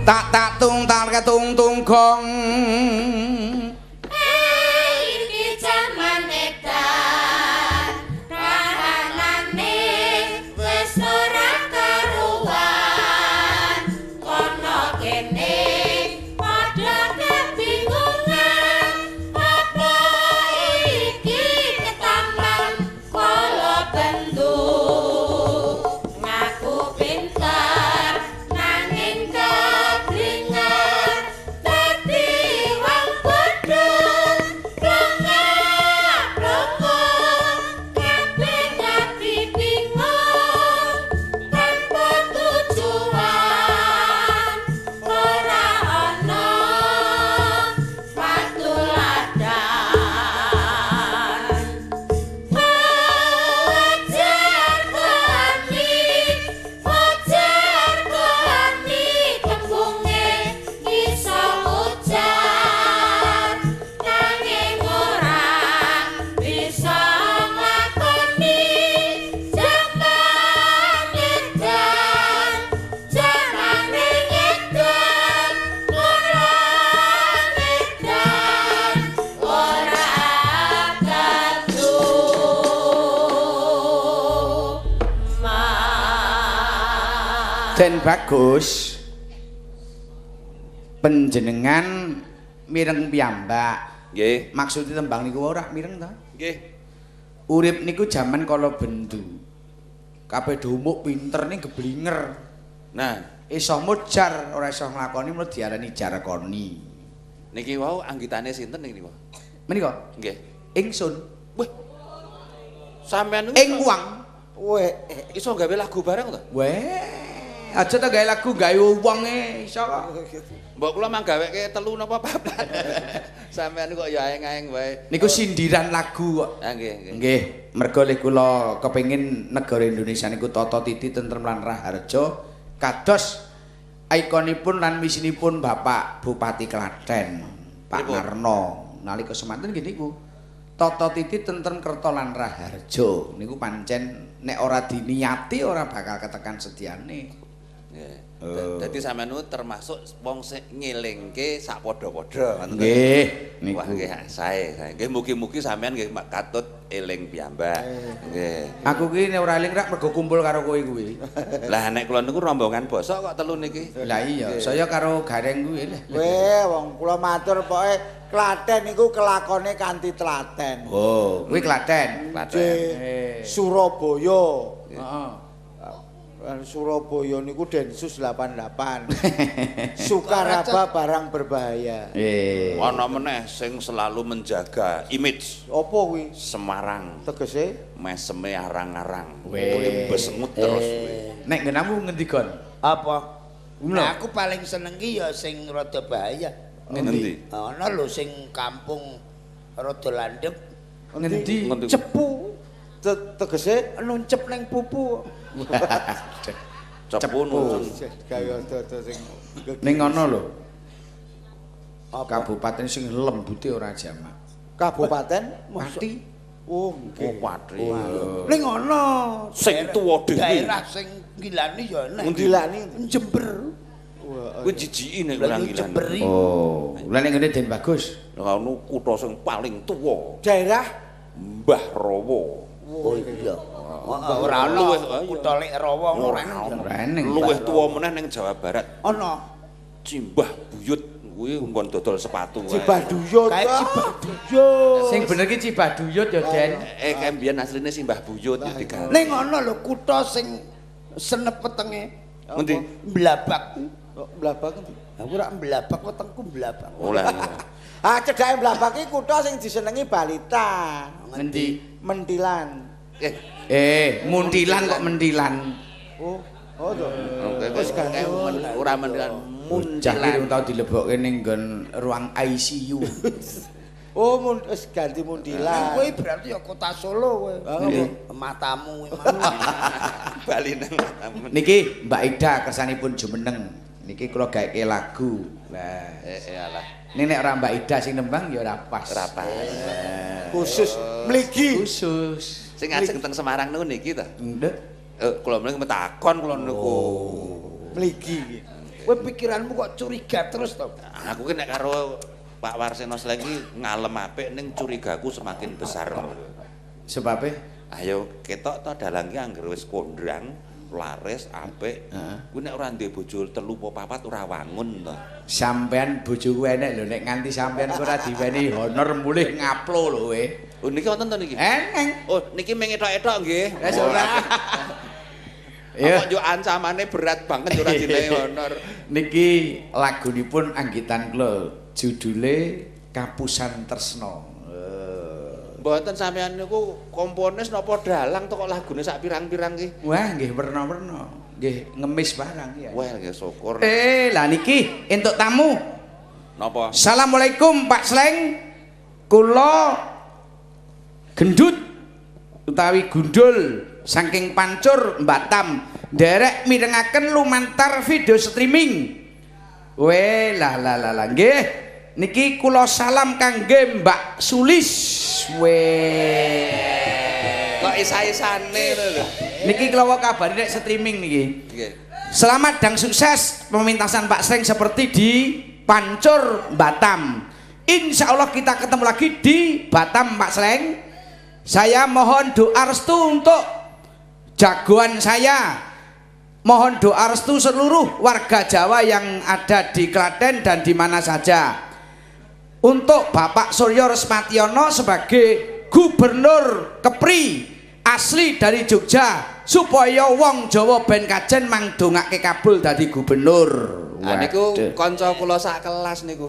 tak tung tal ketung tung gong iki jaman edan kahanane wis ora karuan kono kene padha kebingungan apa iki ketampan kala bendu ngaku pinter nanging keblinger dadi wong bodho plonga kabeh dadi bingung tanpa tujuan ora ana patuladan Wajar kami tembunge iso ujar nanging ora bisa nglakoni jaman edan ora Den bagus penjenengan mireng piyambak Nggih. maksudnya tembang niku ora mireng ta Nggih. urip niku jaman kala bendu kabeh dumuk pinter ning geblinger Nah, iso mujar ora iso nglakoni mula diarani jarakoni niki wau anggitane sinten niki wau? menika Nggih. ingsun Wih. Sampean niku ing uang Weh, iso gawe lagu bareng to? weh aja ta gawe lagu gawe wonge iso kok Mbok kula mang gaweke 3 napa 4. Sampean kok ya aeng-aeng wae. niku sindiran lagu kok Ah nggih, nggih. nggih mergo le kula kepengin negara Indonesia niku tata titi tentrem lan raharja kados ikonipun lan misinipun Bapak Bupati Klaten Pak Pripun? Narno nalika semanten nggih niku tata titi tentrem kerta lan raharja niku pancen nek ora diniati ora bakal ketekan sediane Nggih. Dadi sampean niku termasuk wong sing ngelingke sak padha-padha ngoten to? nggih niku Wah nggih sae. Nggih mugi-mugi sampean nggih katut eling piyambak. Nggih. aku ki nek ora eling rak mergo kumpul karo kowe kuwi Lah nek kula niku rombongan bosok kok telu niki. lah iya saya karo gareng kuwi lho weh wong kula matur pokoke Klaten niku kelakone kanthi telaten. oh kuwi Klaten Nggih, Surabaya. heeh Surabaya niku Densus 88. Sukaraba barang berbahaya. Ana meneh sing selalu menjaga image Apa kuwi? Semarang. Tegese Meseme arang-arang. Weh. Besengut terus. nek nggenamu ngendi kon Apa? Ngono. Nah, aku paling seneng ki ya sing rada bahaya. Ngendi? Ana lho sing kampung rada landhep ngendi Ngendi? cepu tegese nuncep ning pupu. Cepu nun. gawe ada sing ning ngono lho apa? kabupaten sing lembute ora jamak Kabupaten Pati Oh, Oh, nggih. Patri. Ning ana Sing tuwa dhewe. daerah sing ngilani ya enek. Ngilani? Jember. Wah, Kuwi jijiki nek Lah ora yo ngilan. Jember iki. Oh, lah ning ngene Den Bagus. Lah ono kutha sing paling tuwa, Daerah Mbah Rawa. Oh iya. Ora ono kutha lek rawa ora ono. Ora ening. Luwih tuwa meneh ning Jawa Barat. Ono. Cimbah Buyut kuwi nggon dodol sepatu wae. Cibah Duyut. Kae Cibah Duyut. Sing bener ki Cibaduyut ya, Den. Kembiyen asline Simbah Buyut ya digawe. Ning ono lho kutha sing senep wetenge. Ngendi? Blabak. Blabak endi? Aku ora blabak wetengku blabak. Oleh. Ah, cedhake Blabak iki kutha sing disenengi balita. Ngendi? Mentilan. Muntilan kok mentilan. Oh, oh to. Wis ora mendilan Bocah iki urung tau dilebokke ning nggon ruang ICU. Oh, wis ganti mundilan. Kowe berarti ya kota Solo kowe. Matamu kuwi Bali nang matamu. Niki Mbak Ida kersanipun jumeneng. Niki kula gaeke lagu. Lah, Alah. nek ora Mbak Ida sing nembang ya ora pas. Ora pas. Khusus mligi. Khusus. Sing ajeng teng Semarang niku niki ta? Nduk. Kula mriki metakon kula niku. Mligi iki. Kowe pikiranmu kok curiga terus to? Aku ki nek karo Pak Warseno lagi ngalem apik ning curigaku semakin besar. Sebabe Ayo ketok to dalang ki anggere wis kondrang, laris apik. Kuwi nek ora duwe bojo 3 apa 4 ora wangun to. sampean bojoku enek lho nek nganti sampean ora diweni honor mulih ngaplo lho kowe. Oh niki wonten to niki? Eneng. Oh niki mengetok-etok nggih. Wis ora. Ya. Kok yo ancamane berat banget ora dinehi honor. Niki lagunipun anggitan kula judule Kapusan Tresno. Mboten sampean niku komponis napa dalang to kok lagune sak pirang-pirang ki? Wah, nggih werna-werna. Nggih ngemis barang ya. Wah nggih syukur. Lah niki entuk tamu. Napa? Assalamualaikum Pak Sleng. Kula gendut utawi gundul saking Pancur Batam nderek mirengaken lumantar video streaming. Weh lah nggih. Niki kula salam kangge Mbak Sulis. Weh. Kok isa-isane lho. Niki kula kabari nek streaming niki. Nggih. Selamat dan sukses pementasan Pak Sleng seperti di Pancur Batam. Insya Allah kita ketemu lagi di Batam Pak Sleng. Saya mohon doa restu untuk jagoan saya. Mohon doa restu seluruh warga Jawa yang ada di Klaten dan di mana saja. Untuk Bapak Suryo Resmationo sebagai Gubernur Kepri asli dari Jogja supaya wong Jawa ben kajen mangdongake kabul dadi gubernur. Ah niku kanca kula sak kelas niku.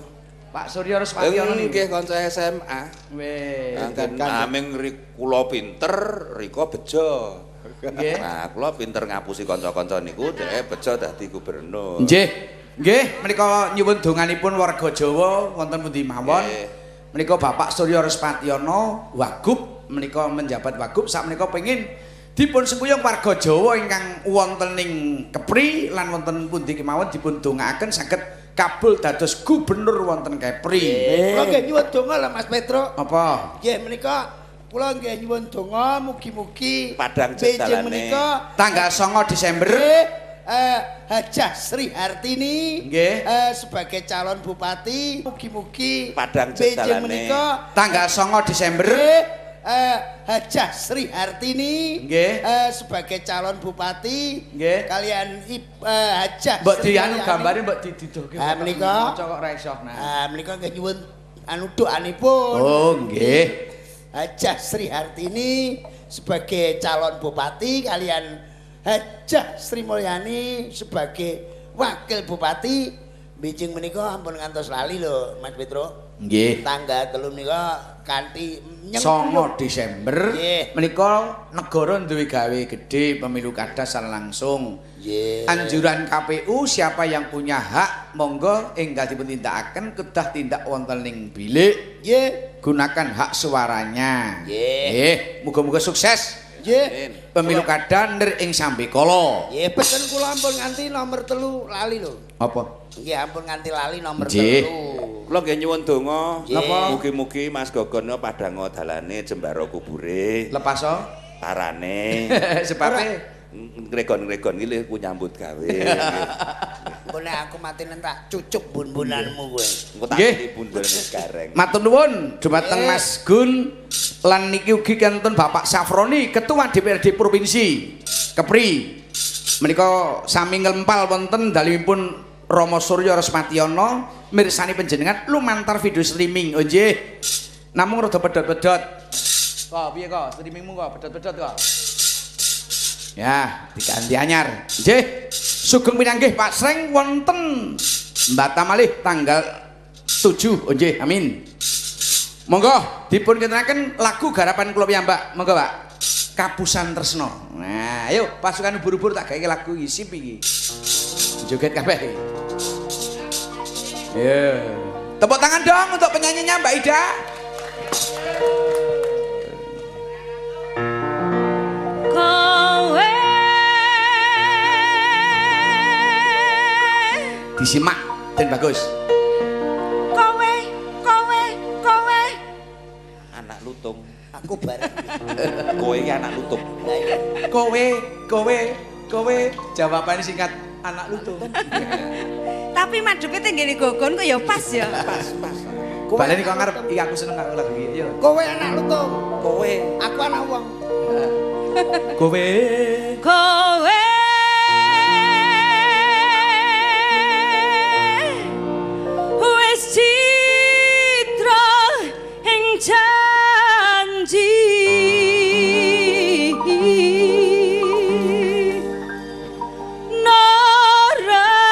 Pak Suryo Resmationo Nggih kanca SMA. Weh. Aming kula pinter, rika bejo. Nggih. Nah, kula pinter ngapusi kanca-kanca niku dhek bejo dadi gubernur. Nggih. Nggih, menika nyuwun donganipun warga Jawa wonten pundi mawon. Menika Bapak Suryo Resmationo Wagub menika menjabat Wagub sak menika pengin dipun sengkuyung warga Jawa ingkang wonten ing Kepri lan wonten pundi kemawon dipun dongaaken saged kabul dados gubernur wonten Kepri. Kula nggih nyuwun donga lah Mas Petro. Apa? Nggih menika kula nggih nyuwun donga mugi-mugi Padang Beijing jedalane. menika Tanggal 9 Desember Hajah Sri Hartini Nggih. Sebagai calon bupati mugi-mugi Padang Beijing jedalane. menika tanggal 9 Desember Hajah Sri Hartini Nggih. Sebagai calon bupati Nggih. kalian Hajah Mbok Sri dianu Mulyani. gambare mbok diduduhke. Menika Maca kok ra iso nah. menika nggih nyuwun anu doanipun. Oh, nggih. Hajah Sri Hartini sebagai calon bupati kalian Hajah Sri Mulyani sebagai wakil bupati. Beijing menika ampun ngantos lali lho Mas Petro. Nggih. Tanggal 3 menika kanthi 9 Desember Nggih. menika negara duwe gawe gede pemilu kada secara langsung. Nggih. Anjuran KPU siapa yang punya hak monggo enggal dipun tindakaken kedah tindak wonten ing bilik. Nggih. Gunakan hak suaranya. Nggih. Nggih, muga-muga sukses. Nggih. Pemilu kada nir ing Sambekala. Nggih, pesen kula ampun nganti nomor 3 lali lho. Apa? Nggih, ampun nganti lali nomor Nggih. 3. Kula nggih nyuwun donga. Napa? Mugi-mugi Mas Gogon padhanga dalane jembara kubure. Lepas so? Tarane. Sebabnya Ngregon-ngregon iki lho ku nyambut gawe. Engko nek aku mati tak cucuk bun-bunanmu kowe. Engko tak Nggih. iki bundene gareng. Matur nuwun dumateng Mas Gun lan niki ugi kenten Bapak Safroni Ketua DPRD Provinsi Kepri. Menika sami nglempal wonten dalimipun Rama Surya Resmationo mirsani panjenengan lumantar video streaming. Oh nggih. Namung rada pedhot-pedhot. Kok piye kok streamingmu kok pedhot-pedhot kok? Ya, diganti anyar. Nggih. Sugeng pinanggih Pak Sreng wonten mbata malih tanggal 7. Oh nggih, amin. Monggo dipun kintenaken lagu garapan kula piyambak. Monggo, Pak. Kapusan Tresno. Nah, ayo pasukan ubur-ubur tak gawe lagu iki sip iki. Joget kabeh. Ya. Tepuk tangan dong untuk penyanyinya Mbak Ida. Kowe Disimak dan bagus. kowe Anak lutung. Aku bareng. Kowe iki anak lutung. Lah iya. Kowe jawabannya singkat anak lutung. tapi madhepe teng ngene gogon kok ya pas ya. Baleni kok ngarep iki aku seneng karo lagu iki. Yo. Kowe anak lutung, Kowe aku anak wong. Kowe Kowe wis citra ing janji narangira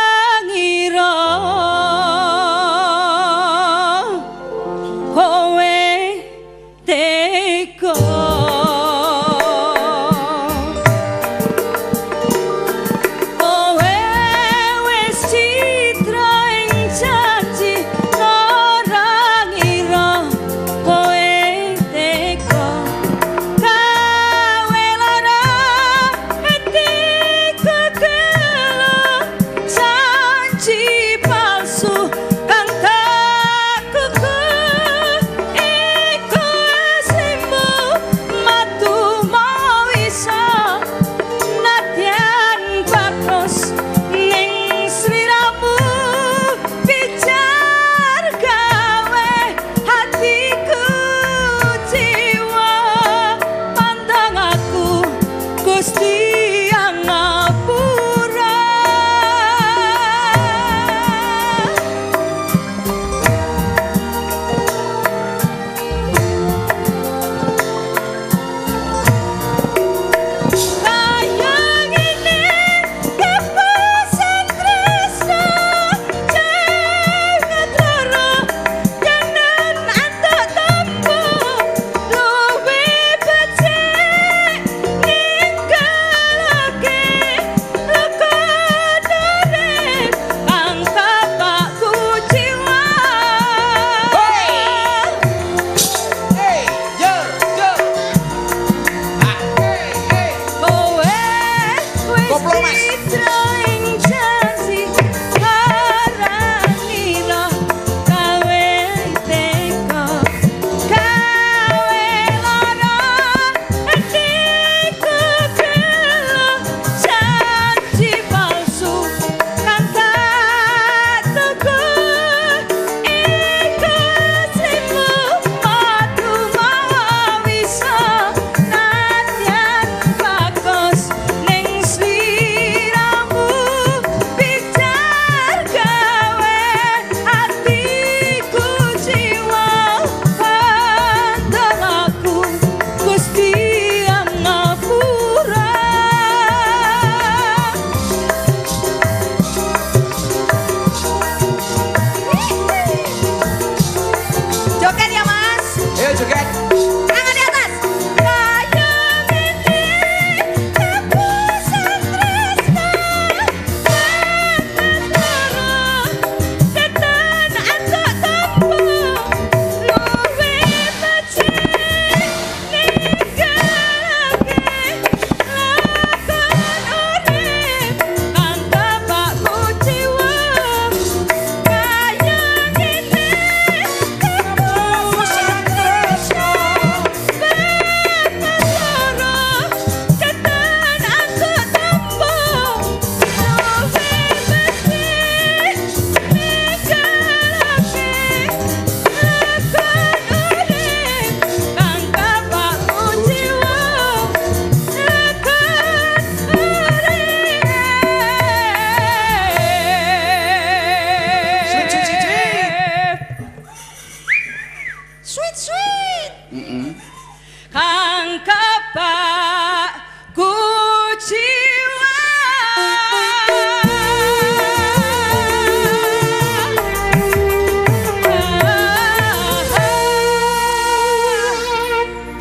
kowe tega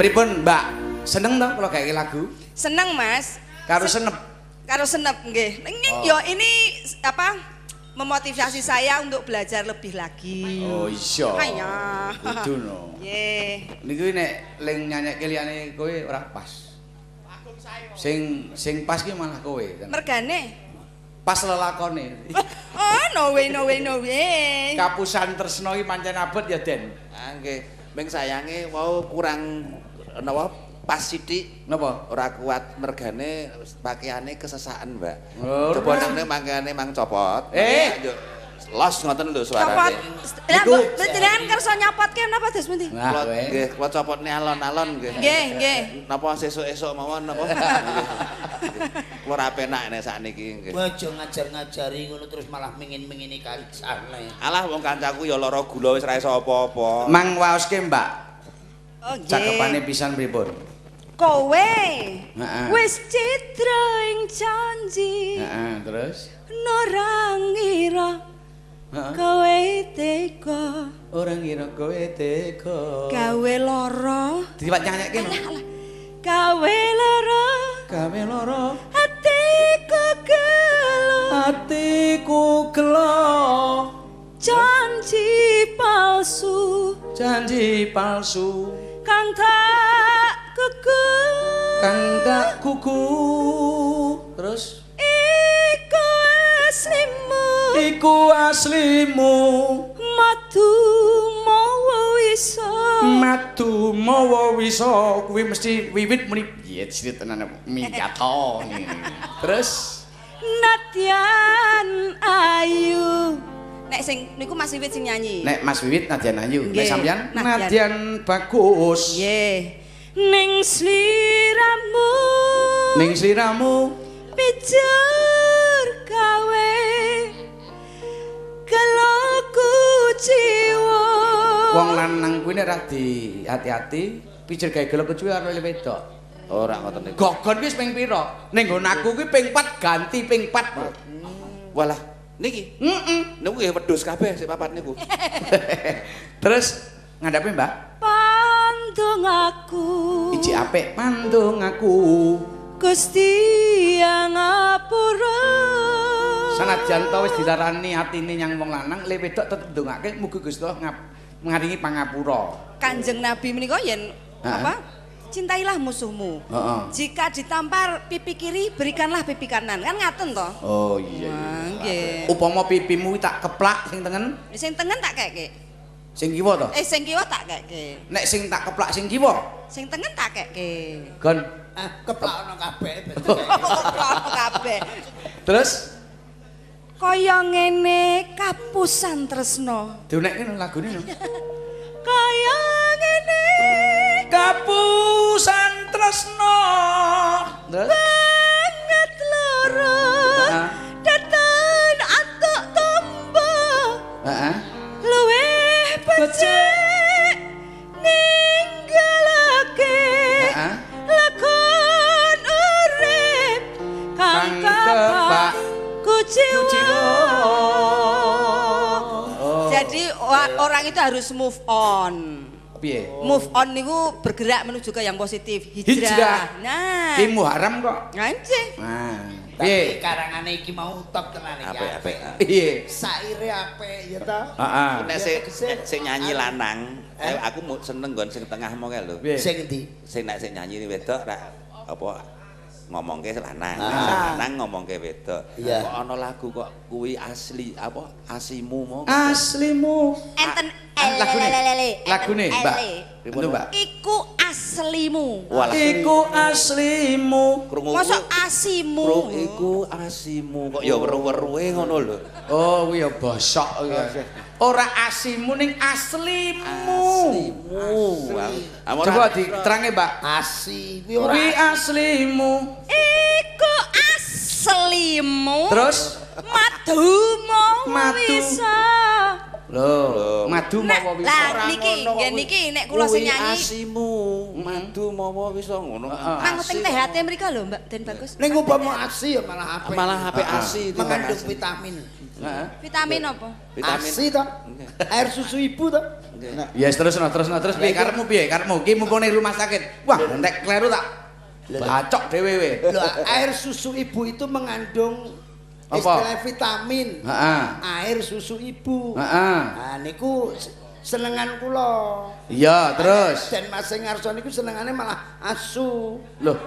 Pripun, Mbak? Seneng to kula gawe lagu? Seneng, Mas. Karo senep. Karo senep nggih. Yo ini apa? Memotivasi saya untuk belajar lebih lagi. Oh iya. Hanya. Kudu no. Nggih. Niku nek ling nyanyekke liyane kowe ora pas. Sing pas ki malah kowe kan. Mergane. Pas lelakone. Oh, no way, no way, no way. Kapusan tresno iki pancen abot ya, Den. Ah nggih, ming sayange wau kurang napa pas sithik Napa? ora kuat mergane pakaiane kesesaan, Mbak. Oh, Coba nang mangkane mang copot. Yo los ngoten lho Copot. suarane. Lah, Mbok jenengan kersa nyopotke napa dos pundi? Nah, Kula kowe. nggih, kula copotne alon-alon nggih. Nggih, nggih. Napa sesuk-esuk mawon napa? Kula ra penak nek sakniki nggih. Aja ngajar-ngajari ngono terus malah mingin-mingini kancane. Alah wong kancaku ya lara gula wis ra iso apa-apa. Mang waoske, Mbak. Oh, nggih. Cakepane pisan pripun? Kowe Heeh. wis citra ing janji Heeh, terus? ora ngira Heeh. kowe tega Ora ngira kowe tega. gawe lara Diwat nyanyekke no. gawe lara Gawe lara atiku gelo atiku gelo. janji palsu Janji palsu kang tak kuku kang tak kuku. Terus? iku aslimu Iku aslimu. matu mawa wisa Madu mawa wisa kuwi mesti wiwit muni piye critane migato. Terus Nadyan Ayu. Nek sing niku Mas Wiwit sing nyanyi. nek Mas Wiwit Nadyan Ayu, nek Nggih, sampeyan Nadyan. Nadyan Bagus. Nggih. Ning sliramu Ning sliramu pijar gawe geloku jiwa. wong lanang kuwi nek ra di hati-hati pijer gawe gelo kecuwi karo wedok. Ora ngoten niku. Gogon wis ping pira? Ning nggon aku kuwi ping 4 ganti ping 4. Walah, niki. Niku nggih wedhus kabeh sik papat niku. Terus ngandhape, Mbak? Pandung aku Iji apik pandung aku. Gusti yang ngapura. Sanadyan to wis dilarani atine nyang wong lanang, le wedok tetep ndongake mugi Gusti Allah ngaringi pangapura. Kanjeng Nabi menika yen apa? Cintailah musuhmu. Heeh. Jika ditampar pipi kiri, berikanlah pipi kanan. Kan ngaten to? Oh iya. Nggih. Upama pipimu tak keplak sing tengen, Sing tengen tak keke. sing kiwa to? Sing kiwa tak keke. Nek sing tak keplak sing kiwa, Sing tengen tak keke. Gon. Keplakno kabeh. Krono kabeh. Terus Kaya ngene kapusan tresno. diunekke lagune no. Kaya ngene Kapusan tresno. Terus banget loro. Heeh. Datan atuk tombo. Heeh. Luwih becik ninggalake Heeh. lakon urip kang Kang kebak kebak kuciwa. Oh. Jadi orang itu harus move on. Piye? Move on niku bergerak menuju ke yang positif, Hijrah. hijrah. Nah, Ki muharam kok. anjir. Nah, Tapi piye? karangane iki mau top tenan iki. Apik-apik. Piye? Saire apik ya ta. Heeh. Nek sing nyanyi lanang, aku mau seneng nggon sing tengah mau kae lho. Piye? Sing endi? Sing nek sing nyanyi wedok ra apa ngomongke lanang, lanang ngomongke wedok. Iya. Kok ana lagu kok kuwi asli apa asimu mau. Aslimu. Enten Lagune, Mbak. Pripun, Itu, Mbak. Iku aslimu. Walah Iku aslimu. krungu Masa asimu? krung iku asimu kok ya weru-weruhe ngono lho. Oh, kuwi ya bosok kuwi. Ora asimu ning aslimu. Asimu. Coba diterangi, Mbak. Asi kuwi ora. Kuwi aslimu. Iku aslimu. Terus Madu mau Madu. bisa. lho, madu Nah, mawa lah wisara. niki, nggih niki nek kula sing nyanyi. Asimu. madu mawa wis ngono. Manguting THT mriko lho Mbak Den Bagus. Ning umpama ASI ya malah apik. Malah HP ASI itu mengandung makasih. vitamin. Heeh. Vitamin apa? Vitamin. ASI to. Air susu ibu to. Ya terusno piye karepmu piye? Karepmu ki mumpung ning rumah sakit. Wah, entek kleru tak. Bacok dhewe we. Loh, air susu ibu itu mengandung Apa? istilah vitamin. Heeh. Air susu ibu. Heeh. Nah niku senengan kula. Iya, terus. Dan Mas Sing Ngarso niku senengane malah asu. Loh,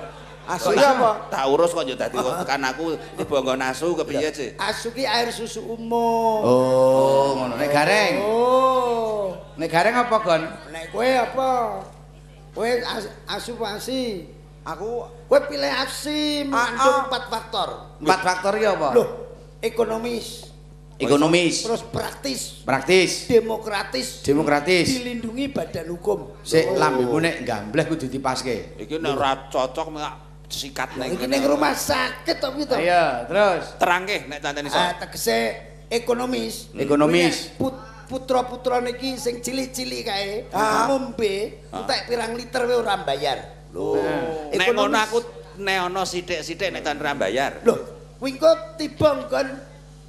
Asu apa? Tak urus kok yo dadi kan aku dibangga nasu kepiye sih? Asu ki air susu umum. oh, ngono nek gareng. Oh. Nek gareng apa, Gon? Nek kowe apa? Kowe asu apa asi? Aku Kowe pilih asi mengandung 4 faktor. 4 faktor ya apa? Loh, ekonomis, Ekonomis, terus praktis, praktis, demokratis, demokratis. dilindungi badan hukum. Sik lambemu nek gambleh kudu dipaske. Iki nek ora cocok mek sikat ning Iki ning rumah sakit to piye to? Ayo, terus. terangke nek tanteni iso. Tegese ekonomis. Ekonomis. Putra-putra niki sing cilik-cilik kae ngombe entek pirang liter wae ora mbayar. Lho, Nek ngono aku nek ana sithik-sithik nek tan ra bayar. Loh, kuwi kok tiba nggon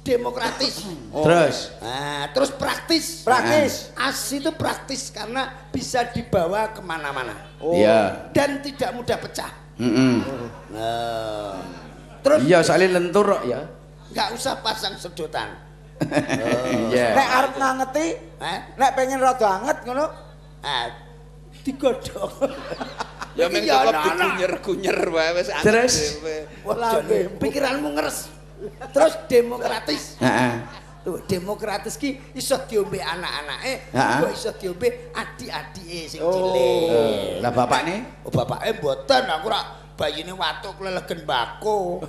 demokratis. Terus. Nah, terus praktis. praktis. ASI itu praktis karena bisa dibawa kemana-mana Iya. dan tidak mudah pecah. Heeh. Nah, terus Iya, soalnya lentur kok ya. nggak usah pasang sedotan. Iya. Nek arep ngangeti, nek pengen rada anget ngono, Ah, digodhog. Ya mung Iya, cukup anak-anak. digunyer-gunyer wae wis anget Terus? dhewe. Wah, pikiranmu ngeres. Terus demokratis. Heeh. Tuh, demokratis ki iso diombe anak-anake, Heeh. kok iso diombe adik-adike sing cilik. Lah bapakne? Oh, bapake mboten, aku ora bayine watuk lelegen bako.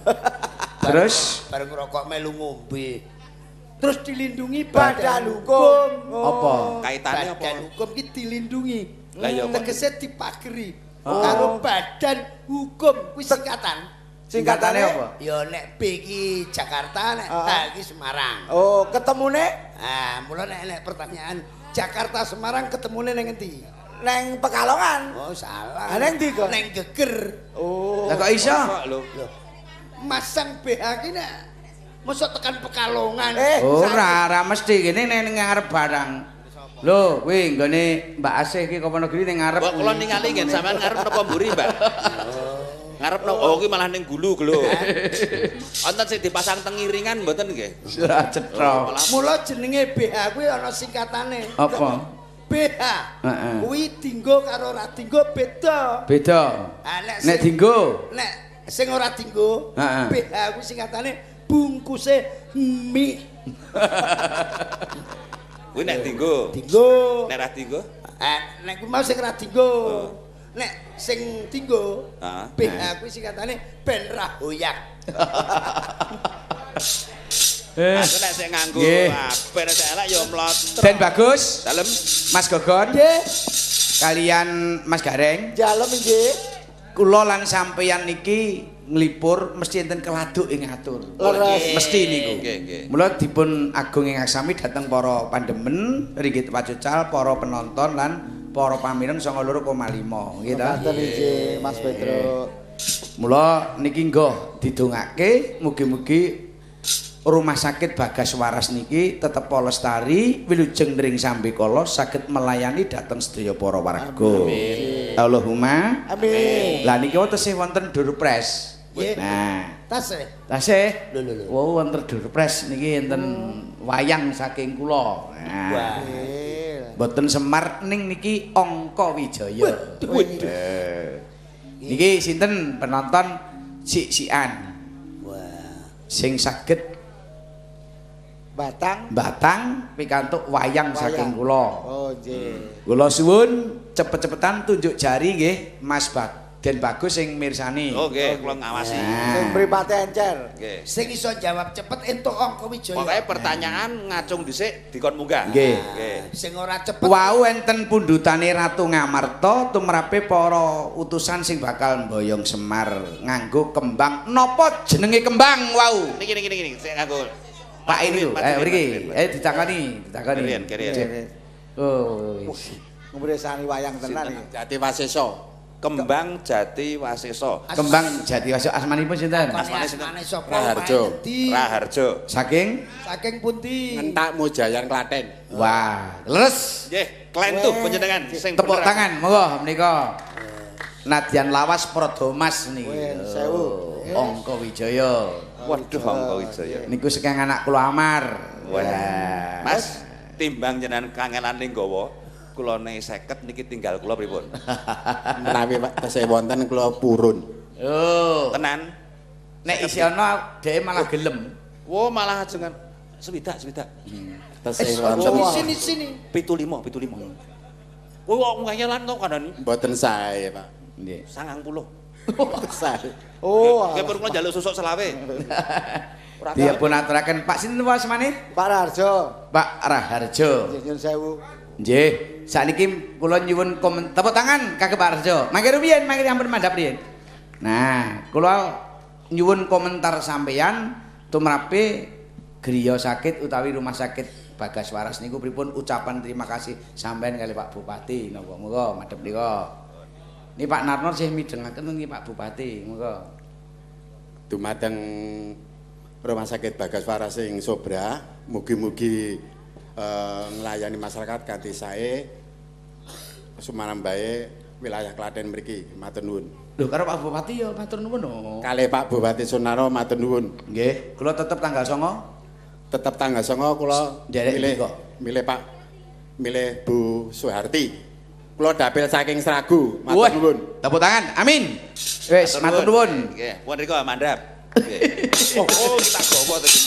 Terus? Bareng ngerokok melu ngombe. Terus dilindungi badan badan hukum. Apa? Kaitane apa? Badan hukum ki dilindungi. Lah ya apa? Tegese dipageri karo badan hukum kuwi singkatan. Singkatane apa? Ya nek B ki Jakarta, nek T ki Semarang. Oh, ketemune Nah, mula nek pertanyaan Jakarta Semarang ketemune ning endi? neng Pekalongan. Oh, salah. Ah, neng ndi, Kok? Ning Geger. Oh. Lah kok iso? Kok lho. Loh, masang BH ki nek mosok tekan Pekalongan. Ora mesti kene ning ngarep barang. Lho, kuwi nggone Mbak Asih iki Koponegiri ning ngarep. Mbak kula ningali ngen sampean ngarep napa mburi, Mbak? Ngarep napa? Oh, kuwi malah ning gulu lho. Wonten sing dipasang teng iringan mboten nggih? Ora cetha. Mula jenenge BH kuwi ana singkatane. Apa? BH. Heeh. Kuwi dinggo karo ora dinggo beda. Beda. Ah, Nek dinggo nek sing ora dinggo, Heeh. BH kuwi singkatane bungkuse mie. Kuwi nek dinggo. Dinggo. Nek ra dinggo? Nek kuwi mau sing ra dinggo. Nek sing dinggo, Heeh. BH kuwi singkatane ben ra hoyak. Aku nek sik nganggo Nggih. HP nek sik elek ya mlot. Den Bagus, Dalem. Mas Gogon, Nggih. kalian Mas Gareng, Jalem nggih. kula lan sampeyan niki nglipur mesti enten keladuk ing atur. Leres. Mesti niku. Nggih, nggih. Mula dipun agung ing aksami dhateng para pandemen, ringgit pacucal, para penonton lan para pamireng 92,5 nggih ta. Ngaten nggih, Mas Petro. Mula niki nggoh didongake mugi-mugi Rumah Sakit Bagas Waras niki tetep lestari wilujeng nring sambekala saged melayani dhateng sedaya para warga. Amin. Allahumma Amin. Lah niki tesih wonten Durpres. Nggih. Nah, Tasih. tasih. Lho, lho, lho. Wow, wonten Durpres niki enten wayang saking kula. Nah, Wah. mboten Semar ning niki Angka Wijaya. Niki sinten penonton sik-sikan Wah. sing saged Batang pikantuk wayang saking kula. Oh, nggih. Kula suwun cepet-cepetan tunjuk jari nggih Mas Den Bagus sing mirsani. Oh nggih, kula ngawasi. Sing mripate encer. Nggih. Sing iso jawab cepet entuk angka Wijaya. Pokoke pertanyaan ngacung dhisik dikon munggah. Nggih. Nggih. Sing ora cepet. Wau enten pundhutane Ratu Ngamarta tumrape para utusan sing bakal mboyong Semar nganggo kembang. Napa jenenge kembang wau? Niki sing nganggo Pak ini lho, mriki. Ditakoni. Kerian. Oh. Ngresani wayang tenan iki. Jati Waseso. Kembang Jati Wasesa. Kembang Jatiwaso asmanipun sinten? Asmane sapa? Raharjo. Raharjo. Saking Saking pundi? Ngentak Mojayan Klaten. wah, leres. Nggih, klentuh panjenengan sing Tepuk bener. tangan monggo menika. Nadyan lawas Prodomas niki. Wen, sewu. Angka Wijaya. Waduh, Angka Wijaya. Niku saking anak kula Amar. Wah. Mas, timbang jenengan kangenan ning gawa, kulone 50 niki tinggal kula pripun? Menawi tesih wonten kula purun. Oh. Tenan. Nek isi ana dhek malah gelem. Wo malah ajengan sewidak. Tesih wonten. Sini. 75. Kowe kok ngeyelan to kandhani? Mboten sae, Pak. Nggih. 90. Sae. Oh, Nggih purun kula njaluk susuk selawe. Ora Dipun aturaken Pak sinten wae asmane? Pak Raharjo. Pak Raharjo. Nyun sewu. Nggih, sakniki kula nyuwun tepuk tangan kagem Pak Raharjo. Mangke rumiyin, mangke ampun mandhap riyen. Nah, kula nyuwun komentar sampeyan tumrape griya sakit utawi rumah sakit Bagas Waras niku pripun ucapan terima kasih sampeyan kali Pak Bupati napa monggo madhep nika. Ini Pak Narno sih midengaken niki Pak Bupati monggo. Dumateng Rumah Sakit Bagas Waras ing Sobra, mugi-mugi nglayani masyarakat kanthi sae sumanambahe wilayah Klaten mriki. Matur nuwun. Lho karo Pak Bupati ya matur nuwun no. Kalih Pak Bupati Sunaro matur nuwun. Nggih, kula tetep tanggal 9. Tetep tanggal 9 kula Nderek mriko. milih Bu Suharti. Kula dapil saking Sragu. Wah, Matur nuwun. tepuk tangan. Amin. Wis, matur nuwun. Nggih, pun rika mandhap. Nggih. Oh, kita gawa to iki.